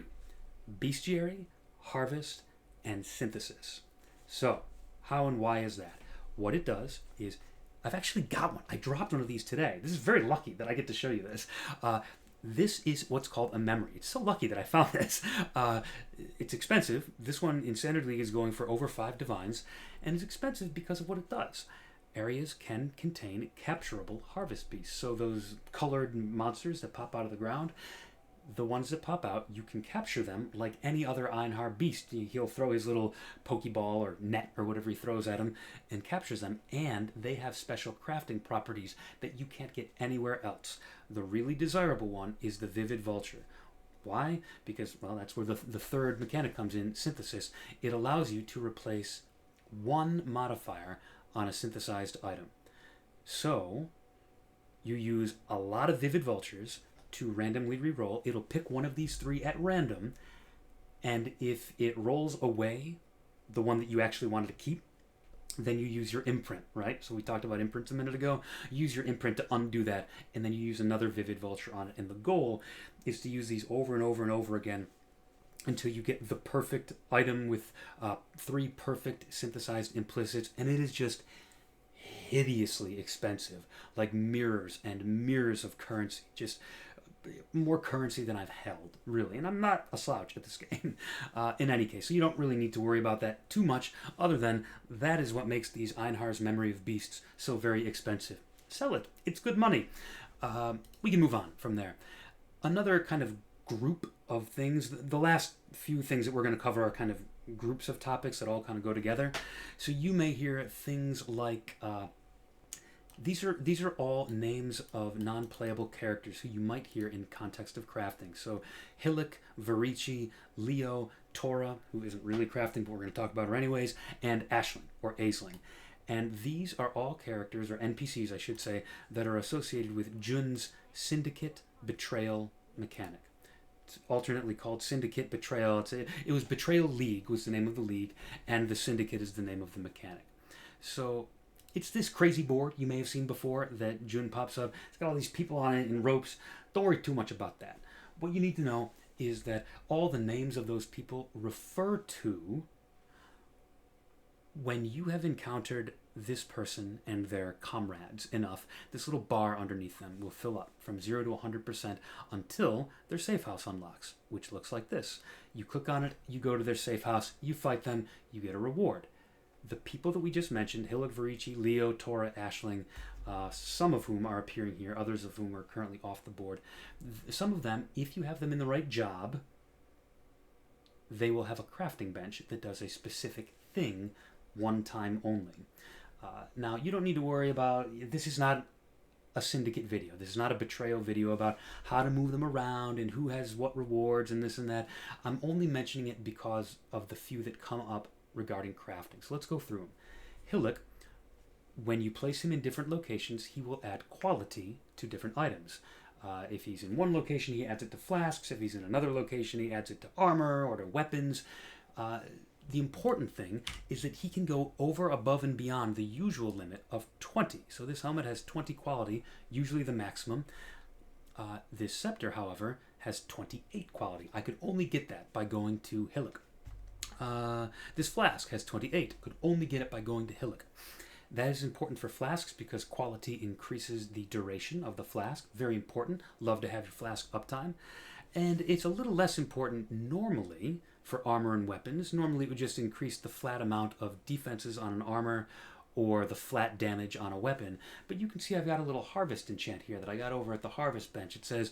bestiary, harvest, and synthesis. So how and why is that? What it does is, I've actually got one. I dropped one of these today. This is very lucky that I get to show you this. This is what's called a memory. It's so lucky that I found this. It's expensive. This one in Standard League is going for over 5 divines, and it's expensive because of what it does. Areas can contain capturable harvest beasts. So those colored monsters that pop out of the ground, the ones that pop out, you can capture them like any other Einhar beast. He'll throw his little pokeball or net or whatever he throws at him and captures them, and they have special crafting properties that you can't get anywhere else. The really desirable one is the Vivid Vulture. Why? Because, well, that's where the third mechanic comes in, synthesis. It allows you to replace 1 modifier on a synthesized item. So you use a lot of Vivid Vultures to randomly reroll. It'll pick one of these 3 at random, and if it rolls away the one that you actually wanted to keep, then you use your imprint, right? So we talked about imprints a minute ago. Use your imprint to undo that, and then you use another Vivid Vulture on it. And the goal is to use these over and over and over again until you get the perfect item with 3 perfect synthesized implicits, and it is just hideously expensive, like mirrors and mirrors of currency, just more currency than I've held, really. And I'm not a slouch at this game in any case, so you don't really need to worry about that too much, other than that is what makes these Einhar's Memory of Beasts so very expensive. Sell it. It's good money. We can move on from there. Another kind of group of things, the last few things that we're going to cover are kind of groups of topics that all kind of go together. So you may hear things like these are all names of non-playable characters who you might hear in context of crafting. So Hillock, Vorici, Leo, Tora, who isn't really crafting, but we're going to talk about her anyways, and Ashling, or Aisling. And these are all characters, or NPCs I should say, that are associated with Jun's Syndicate Betrayal mechanic. It's alternately called Syndicate, Betrayal. It was Betrayal League was the name of the league, and the Syndicate is the name of the mechanic. So it's this crazy board you may have seen before that Jun pops up. It's got all these people on it in ropes. Don't worry too much about that. What you need to know is that all the names of those people refer to when you have encountered this person and their comrades enough, this little bar underneath them will fill up from 0 to 100% until their safe house unlocks, which looks like this. You click on it, you go to their safe house, you fight them, you get a reward. The people that we just mentioned, Hillock, Vorici, Leo, Tora, Ashling, some of whom are appearing here, others of whom are currently off the board. Some of them, if you have them in the right job, they will have a crafting bench that does a specific thing one time only. Now, you don't need to worry about, this is not a Syndicate video. This is not a Betrayal video about how to move them around and who has what rewards and this and that. I'm only mentioning it because of the few that come up regarding crafting. So let's go through them. Hillock, when you place him in different locations, he will add quality to different items. If he's in one location, he adds it to flasks. If he's in another location, he adds it to armor or to weapons. The important thing is that he can go over, above, and beyond the usual limit of 20. So this helmet has 20 quality, usually the maximum. This scepter, however, has 28 quality. I could only get that by going to Hillock. This flask has 28. Could only get it by going to Hillock. That is important for flasks because quality increases the duration of the flask. Very important. Love to have your flask uptime. And it's a little less important normally for armor and weapons. Normally it would just increase the flat amount of defenses on an armor or the flat damage on a weapon. But you can see I've got a little harvest enchant here that I got over at the harvest bench. It says,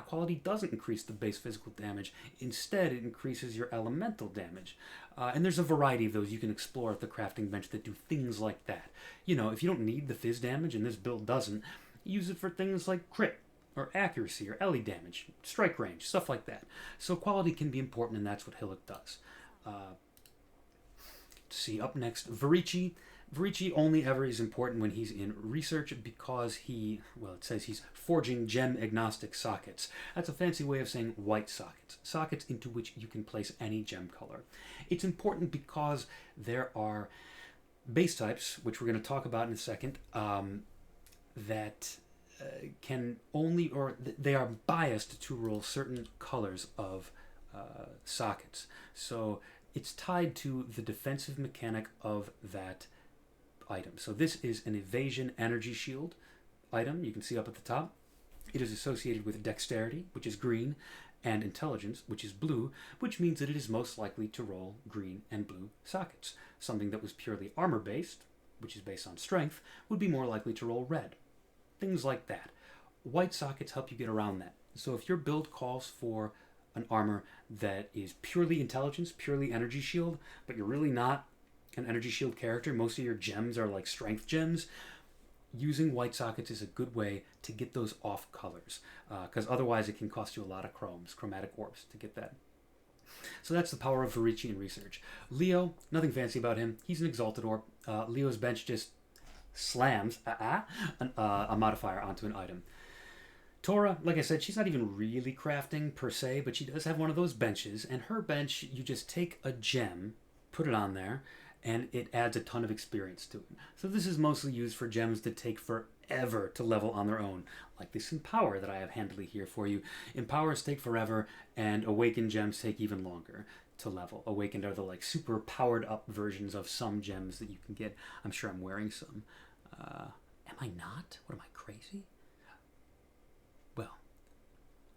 quality doesn't increase the base physical damage. Instead, it increases your elemental damage. And there's a variety of those you can explore at the crafting bench that do things like that. You know, if you don't need the fizz damage, and this build doesn't, use it for things like crit, or accuracy, or ele damage, strike range, stuff like that. So quality can be important, and that's what Hillock does. See, up next, Vorici. Vorici only ever is important when he's in research because it says he's forging gem-agnostic sockets. That's a fancy way of saying white sockets. Sockets into which you can place any gem color. It's important because there are base types, which we're going to talk about in a second, that can only, or they are biased to roll certain colors of sockets. So it's tied to the defensive mechanic of that item. So this is an evasion energy shield item. You can see up at the top. It is associated with dexterity, which is green, and intelligence, which is blue, which means that it is most likely to roll green and blue sockets. Something that was purely armor-based, which is based on strength, would be more likely to roll red. Things like that. White sockets help you get around that. So if your build calls for an armor that is purely intelligence, purely energy shield, but you're really not an energy shield character, most of your gems are like strength gems, using white sockets is a good way to get those off colors, because otherwise it can cost you a lot of chromatic orbs to get that. So that's the power of Vorici in research. Leo, nothing fancy about him. He's an Exalted Orb. Leo's bench just slams a modifier onto an item. Tora, like I said, she's not even really crafting per se, but she does have one of those benches, and her bench, you just take a gem, put it on there, and it adds a ton of experience to it. So this is mostly used for gems that take forever to level on their own, like this Empower that I have handily here for you. Empowers take forever, and Awakened gems take even longer to level. Awakened are the like super powered up versions of some gems that you can get. I'm sure I'm wearing some. Am I not? What am I, crazy? Well,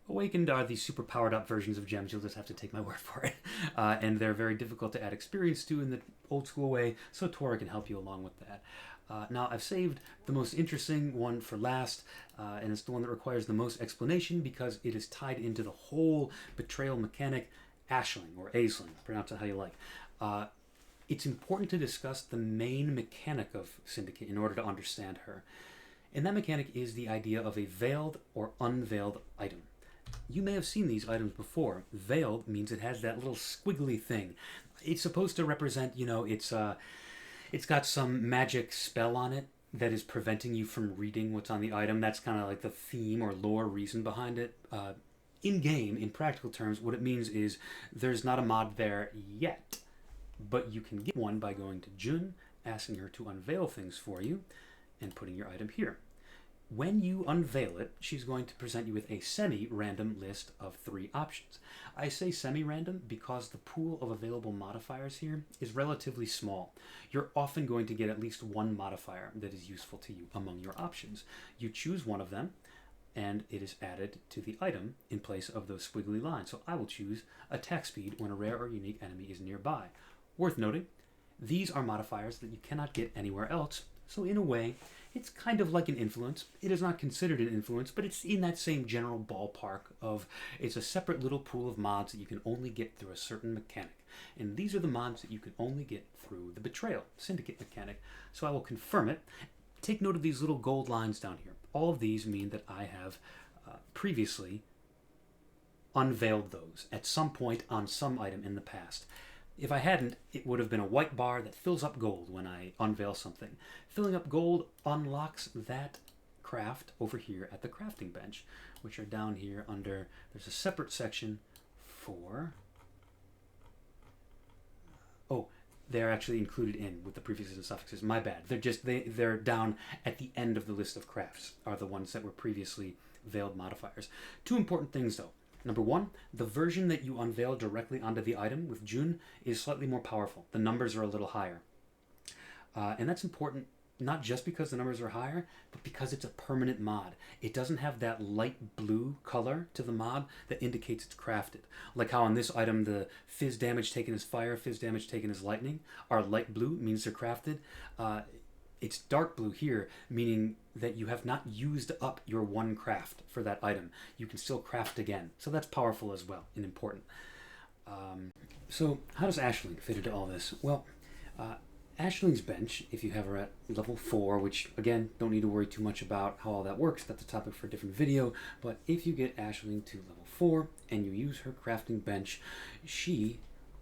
Awakened are the super powered up versions of gems. You'll just have to take my word for it. And they're very difficult to add experience to in the old school way, so Tora can help you along with that. Now, I've saved the most interesting one for last, and it's the one that requires the most explanation because it is tied into the whole Betrayal mechanic, Ashling, or Aisling, pronounce it how you like. It's important to discuss the main mechanic of Syndicate in order to understand her. And that mechanic is the idea of a veiled or unveiled item. You may have seen these items before. Veiled means it has that little squiggly thing. It's supposed to represent, it's got some magic spell on it that is preventing you from reading what's on the item. That's kind of like the theme or lore reason behind it. In-game, in practical terms, what it means is there's not a mod there yet, but you can get one by going to Jun, asking her to unveil things for you, and putting your item here. When you unveil it, she's going to present you with a semi-random list of 3 options. I say semi-random because the pool of available modifiers here is relatively small. You're often going to get at least one modifier that is useful to you among your options. You choose one of them, and it is added to the item in place of those squiggly lines. So I will choose attack speed when a rare or unique enemy is nearby. Worth noting, these are modifiers that you cannot get anywhere else, so in a way, it's kind of like an influence. It is not considered an influence, but it's in that same general ballpark of it's a separate little pool of mods that you can only get through a certain mechanic. And these are the mods that you can only get through the Betrayal, Syndicate mechanic. So I will confirm it. Take note of these little gold lines down here. All of these mean that I have previously unveiled those at some point on some item in the past. If I hadn't, it would have been a white bar that fills up gold when I unveil something. Filling up gold unlocks that craft over here at the crafting bench, which are down here under, there's a separate section for, oh, they're actually included in with the prefixes and suffixes. My bad. They're down at the end of the list of crafts, are the ones that were previously veiled modifiers. 2 important things though. Number 1, the version that you unveil directly onto the item with June is slightly more powerful. The numbers are a little higher. And that's important not just because the numbers are higher, but because it's a permanent mod. It doesn't have that light blue color to the mod that indicates it's crafted. Like how on this item, the fizz damage taken as fire, fizz damage taken as lightning are light blue, means they're crafted. It's dark blue here, meaning that you have not used up your 1 craft for that item. You can still craft again. So that's powerful as well and important. So how does Aisling fit into all this? Well, Aisling's bench, if you have her at level 4, which again, don't need to worry too much about how all that works, that's a topic for a different video, but if you get Aisling to level 4 and you use her crafting bench, she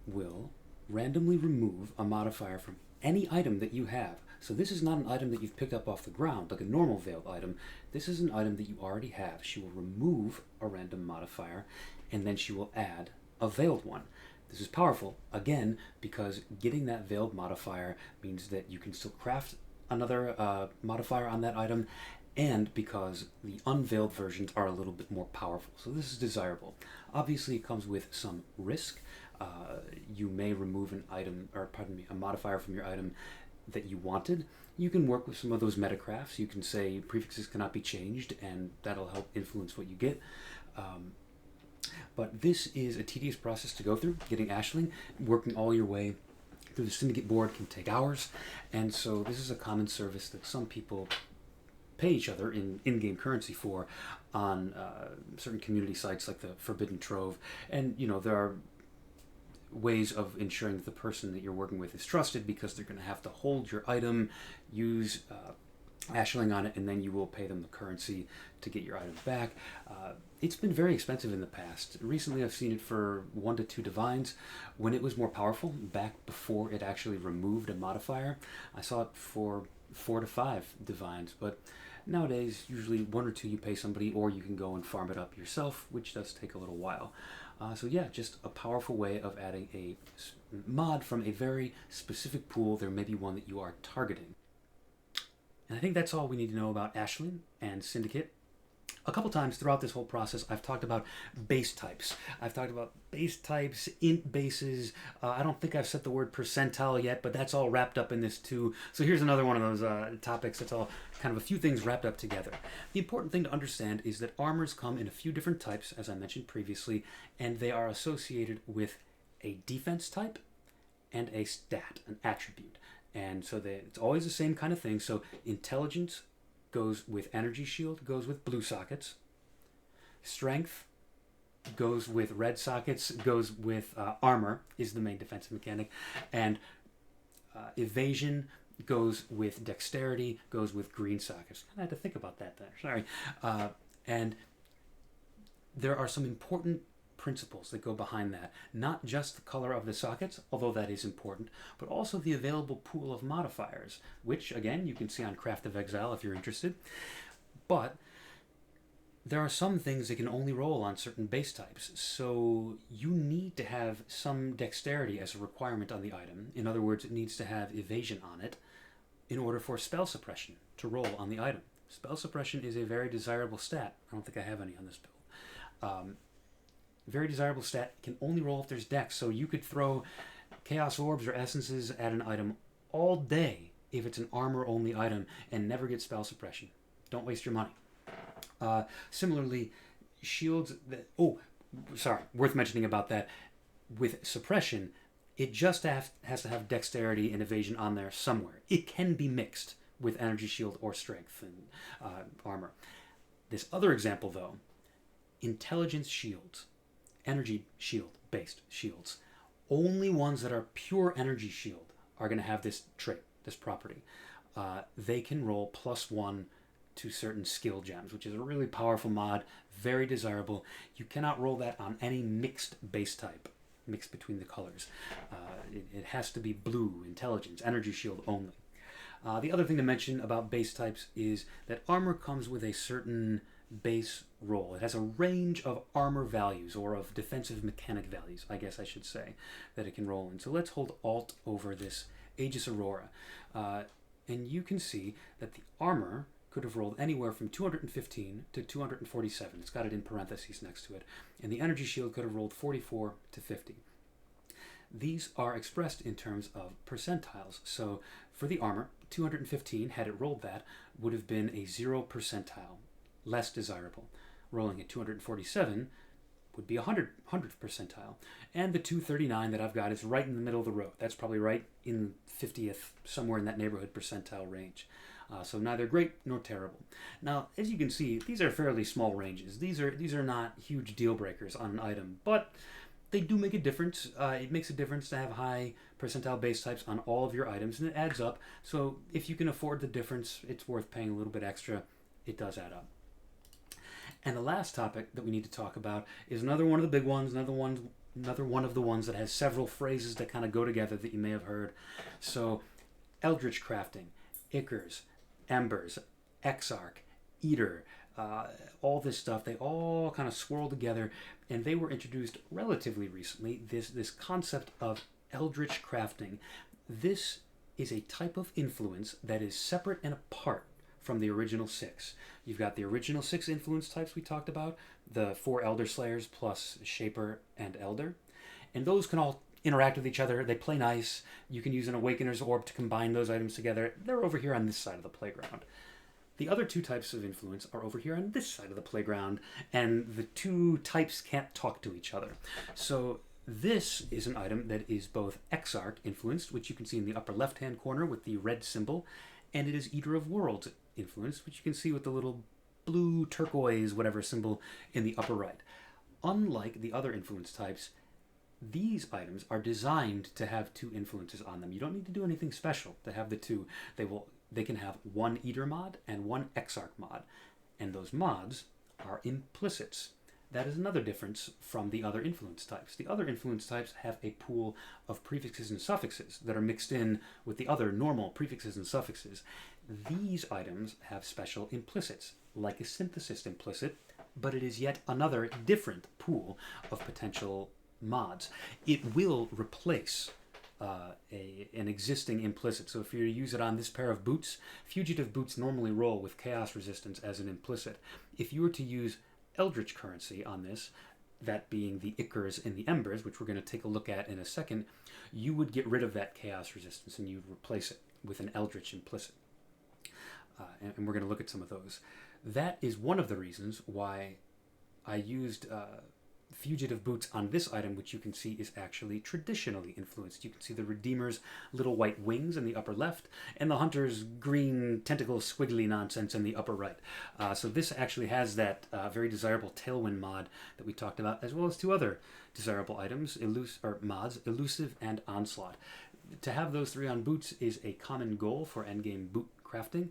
will randomly remove a modifier from any item that you have. So this is not an item that you've picked up off the ground, like a normal veiled item. This is an item that you already have. She will remove a random modifier, and then she will add a veiled one. This is powerful, again, because getting that veiled modifier means that you can still craft another modifier on that item, and because the unveiled versions are a little bit more powerful. So this is desirable. Obviously, it comes with some risk. You may remove an item, or pardon me, a modifier from your item that you wanted. You can work with some of those metacrafts. You can say prefixes cannot be changed, and that'll help influence what you get. But this is a tedious process to go through. Getting Aisling, working all your way through the Syndicate board can take hours, and so this is a common service that some people pay each other in-game currency for on certain community sites like the Forbidden Trove. And you know, there are ways of ensuring that the person that you're working with is trusted, because they're going to have to hold your item, use Aisling on it, and then you will pay them the currency to get your item back. It's been very expensive in the past. Recently I've seen it for 1 to 2 divines. When it was more powerful, back before it actually removed a modifier, I saw it for 4 to 5 divines. But nowadays, usually 1 or 2 you pay somebody, or you can go and farm it up yourself, which does take a little while. So yeah, just a powerful way of adding a mod from a very specific pool. There may be one that you are targeting. And I think that's all we need to know about Aisling and Syndicate. A couple times throughout this whole process, I've talked about base types. I've talked about base types, int bases. I don't think I've said the word percentile yet, but that's all wrapped up in this too. So here's another one of those topics that's all kind of a few things wrapped up together. The important thing to understand is that armors come in a few different types, as I mentioned previously, and they are associated with a defense type and a stat, an attribute. And so it's always the same kind of thing. So intelligence goes with energy shield, goes with blue sockets. Strength goes with red sockets, goes with armor, is the main defensive mechanic. And evasion goes with dexterity, goes with green sockets. I had to think about that there, sorry. And there are some important principles that go behind that. Not just the color of the sockets, although that is important, but also the available pool of modifiers, which again you can see on Craft of Exile if you're interested. But there are some things that can only roll on certain base types, so you need to have some dexterity as a requirement on the item. In other words, it needs to have evasion on it in order for spell suppression to roll on the item. Spell suppression is a very desirable stat. I don't think I have any on this build. Very desirable stat, can only roll if there's dex, so you could throw Chaos Orbs or Essences at an item all day if it's an armor-only item and never get spell suppression. Don't waste your money. Similarly, shields... worth mentioning about that. With suppression, it just has to have dexterity and evasion on there somewhere. It can be mixed with energy shield or strength and armor. This other example, though, intelligence shields, energy shield-based shields, only ones that are pure energy shield are going to have this trait, this property. They can roll +1 to certain skill gems, which is a really powerful mod, very desirable. You cannot roll that on any mixed base type, mixed between the colors. It has to be blue, intelligence, energy shield only. The other thing to mention about base types is that armor comes with a certain base roll. It has a range of armor values, or of defensive mechanic values, I guess I should say, that it can roll in. So let's hold Alt over this Aegis Aurora. And you can see that the armor could have rolled anywhere from 215 to 247. It's got it in parentheses next to it. And the energy shield could have rolled 44 to 50. These are expressed in terms of percentiles. So for the armor, 215, had it rolled that, would have been a 0 percentile, less desirable. Rolling at 247 would be 100th percentile. And the 239 that I've got is right in the middle of the road. That's probably right in 50th, somewhere in that neighborhood percentile range. So neither great nor terrible. Now, as you can see, these are fairly small ranges. These are not huge deal breakers on an item, but they do make a difference. It makes a difference to have high percentile base types on all of your items, and it adds up. So if you can afford the difference, it's worth paying a little bit extra. It does add up. And the last topic that we need to talk about is another one of the big ones, another one of the ones that has several phrases that kind of go together that you may have heard. So, Eldritch crafting, Ichors, Embers, Exarch, Eater, all this stuff, they all kind of swirl together, and they were introduced relatively recently, this concept of Eldritch crafting. This is a type of influence that is separate and apart from the original 6. You've got the original 6 influence types we talked about, the 4 Elderslayers plus Shaper and Elder, and those can all interact with each other. They play nice. You can use an Awakener's Orb to combine those items together. They're over here on this side of the playground. The other 2 types of influence are over here on this side of the playground, and the 2 types can't talk to each other. So this is an item that is both Exarch influenced, which you can see in the upper left-hand corner with the red symbol, and it is Eater of Worlds influenced, which you can see with the little blue turquoise whatever symbol in the upper right. Unlike the other influence types, these items are designed to have 2 influences on them. You don't need to do anything special to have the 2. They can have 1 Eater mod and 1 Exarch mod, and those mods are implicits. That is another difference from the other influence types. The other influence types have a pool of prefixes and suffixes that are mixed in with the other normal prefixes and suffixes. These items have special implicits, like a synthesis implicit, but it is yet another different pool of potential mods. It will replace an existing implicit. So if you use it on this pair of boots, fugitive boots normally roll with chaos resistance as an implicit. If you were to use Eldritch currency on this, that being the Ichors and the Embers, which we're going to take a look at in a second, you would get rid of that chaos resistance and you'd replace it with an Eldritch implicit. And we're going to look at some of those. That is one of the reasons why I used fugitive boots on this item, which you can see is actually traditionally influenced. You can see the Redeemer's little white wings in the upper left, and the Hunter's green tentacle squiggly nonsense in the upper right. So this actually has that very desirable Tailwind mod that we talked about, as well as 2 other desirable items, mods, Elusive and Onslaught. To have those 3 on boots is a common goal for endgame boot crafting,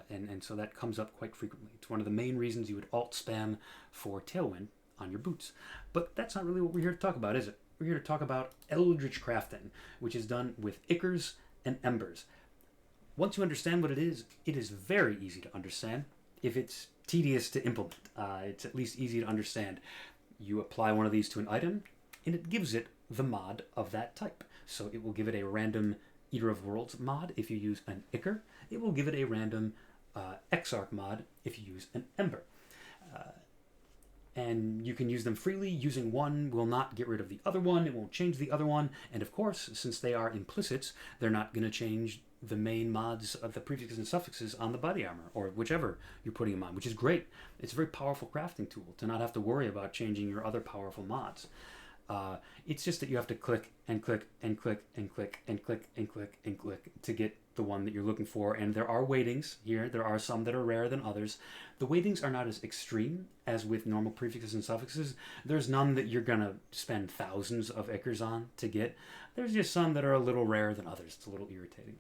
and so that comes up quite frequently. It's one of the main reasons you would alt spam for Tailwind on your boots. But that's not really what we're here to talk about, is it? We're here to talk about Eldritch crafting, which is done with Ichors and Embers. Once you understand what it is very easy to understand. If it's tedious to implement, it's at least easy to understand. You apply one of these to an item, and it gives it the mod of that type. So it will give it a random Eater of Worlds mod. If you use an Ichor, it will give it a random Exarch mod if you use an Ember. And you can use them freely. Using one will not get rid of the other one. It won't change the other one. And of course, since they are implicits, they're not going to change the main mods of the prefixes and suffixes on the body armor, or whichever you're putting them on, which is great. It's a very powerful crafting tool to not have to worry about changing your other powerful mods. It's just that you have to click and click and click and click and click and click and click to get the one that you're looking for. And there are weightings here. There are some that are rarer than others. The weightings are not as extreme as with normal prefixes and suffixes. There's none that you're going to spend thousands of Ichors on to get. There's just some that are a little rarer than others. It's a little irritating.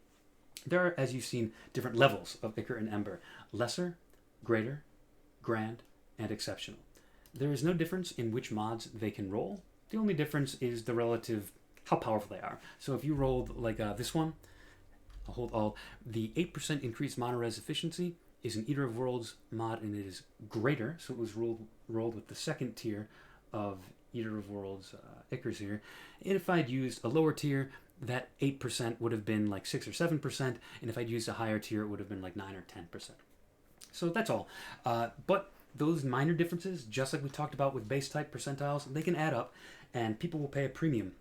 There are, as you've seen, different levels of Ichor and Ember. Lesser, greater, grand, and exceptional. There is no difference in which mods they can roll. The only difference is the relative, how powerful they are. So if you rolled like this one, I'll hold all, the 8% increased mono-res efficiency is an Eater of Worlds mod, and it is greater. So it was rolled with the second tier of Eater of Worlds Ichors here. And if I'd used a lower tier, that 8% would have been like 6 or 7%. And if I'd used a higher tier, it would have been like 9 or 10%. So that's all. But those minor differences, just like we talked about with base type percentiles, they can add up, and people will pay a premium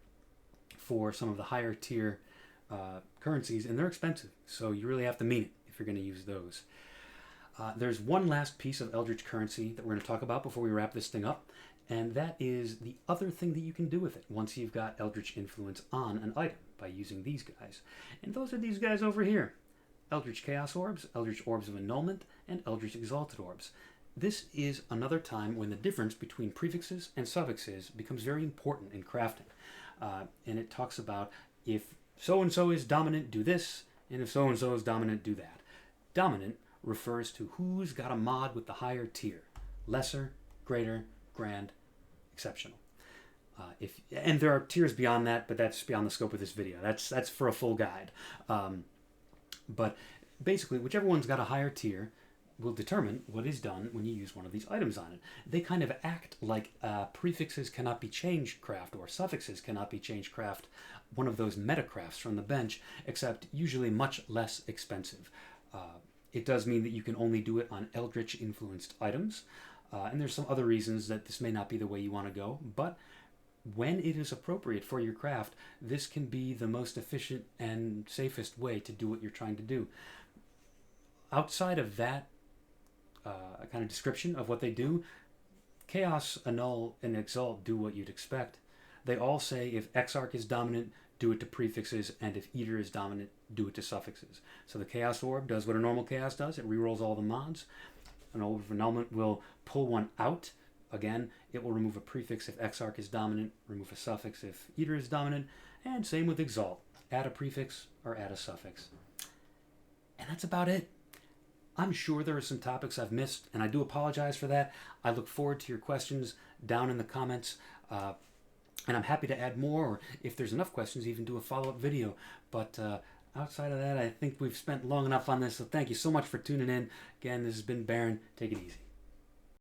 for some of the higher tier currencies, and they're expensive. So you really have to mean it if you're going to use those. There's one last piece of Eldritch currency that we're going to talk about before we wrap this thing up, and that is the other thing that you can do with it once you've got Eldritch influence on an item by using these guys. And those are these guys over here. Eldritch Chaos Orbs, Eldritch Orbs of Annulment, and Eldritch Exalted Orbs. This is another time when the difference between prefixes and suffixes becomes very important in crafting. And it talks about if so-and-so is dominant, do this, and if so-and-so is dominant, do that. Dominant refers to who's got a mod with the higher tier. Lesser, greater, grand, exceptional. And there are tiers beyond that, but that's beyond the scope of this video. That's for a full guide. But basically, whichever one's got a higher tier will determine what is done when you use one of these items on it. They kind of act like prefixes cannot be changed craft, or suffixes cannot be changed craft, one of those meta crafts from the bench, except usually much less expensive. It does mean that you can only do it on Eldritch influenced items, and there's some other reasons that this may not be the way you want to go, but when it is appropriate for your craft, this can be the most efficient and safest way to do what you're trying to do. Outside of that kind of description of what they do, Chaos, Annul, and Exalt do what you'd expect. They all say if Exarch is dominant, do it to prefixes, and if Eater is dominant, do it to suffixes. So the Chaos Orb does what a normal Chaos does. It rerolls all the mods. An Orb of Annulment will pull one out. Again, it will remove a prefix if Exarch is dominant, remove a suffix if Eater is dominant, and same with Exalt. Add a prefix or add a suffix. And that's about it. I'm sure there are some topics I've missed, and I do apologize for that. I look forward to your questions down in the comments, and I'm happy to add more, or if there's enough questions, even do a follow-up video. But outside of that, I think we've spent long enough on this, so thank you so much for tuning in. Again, this has been Baron. Take it easy.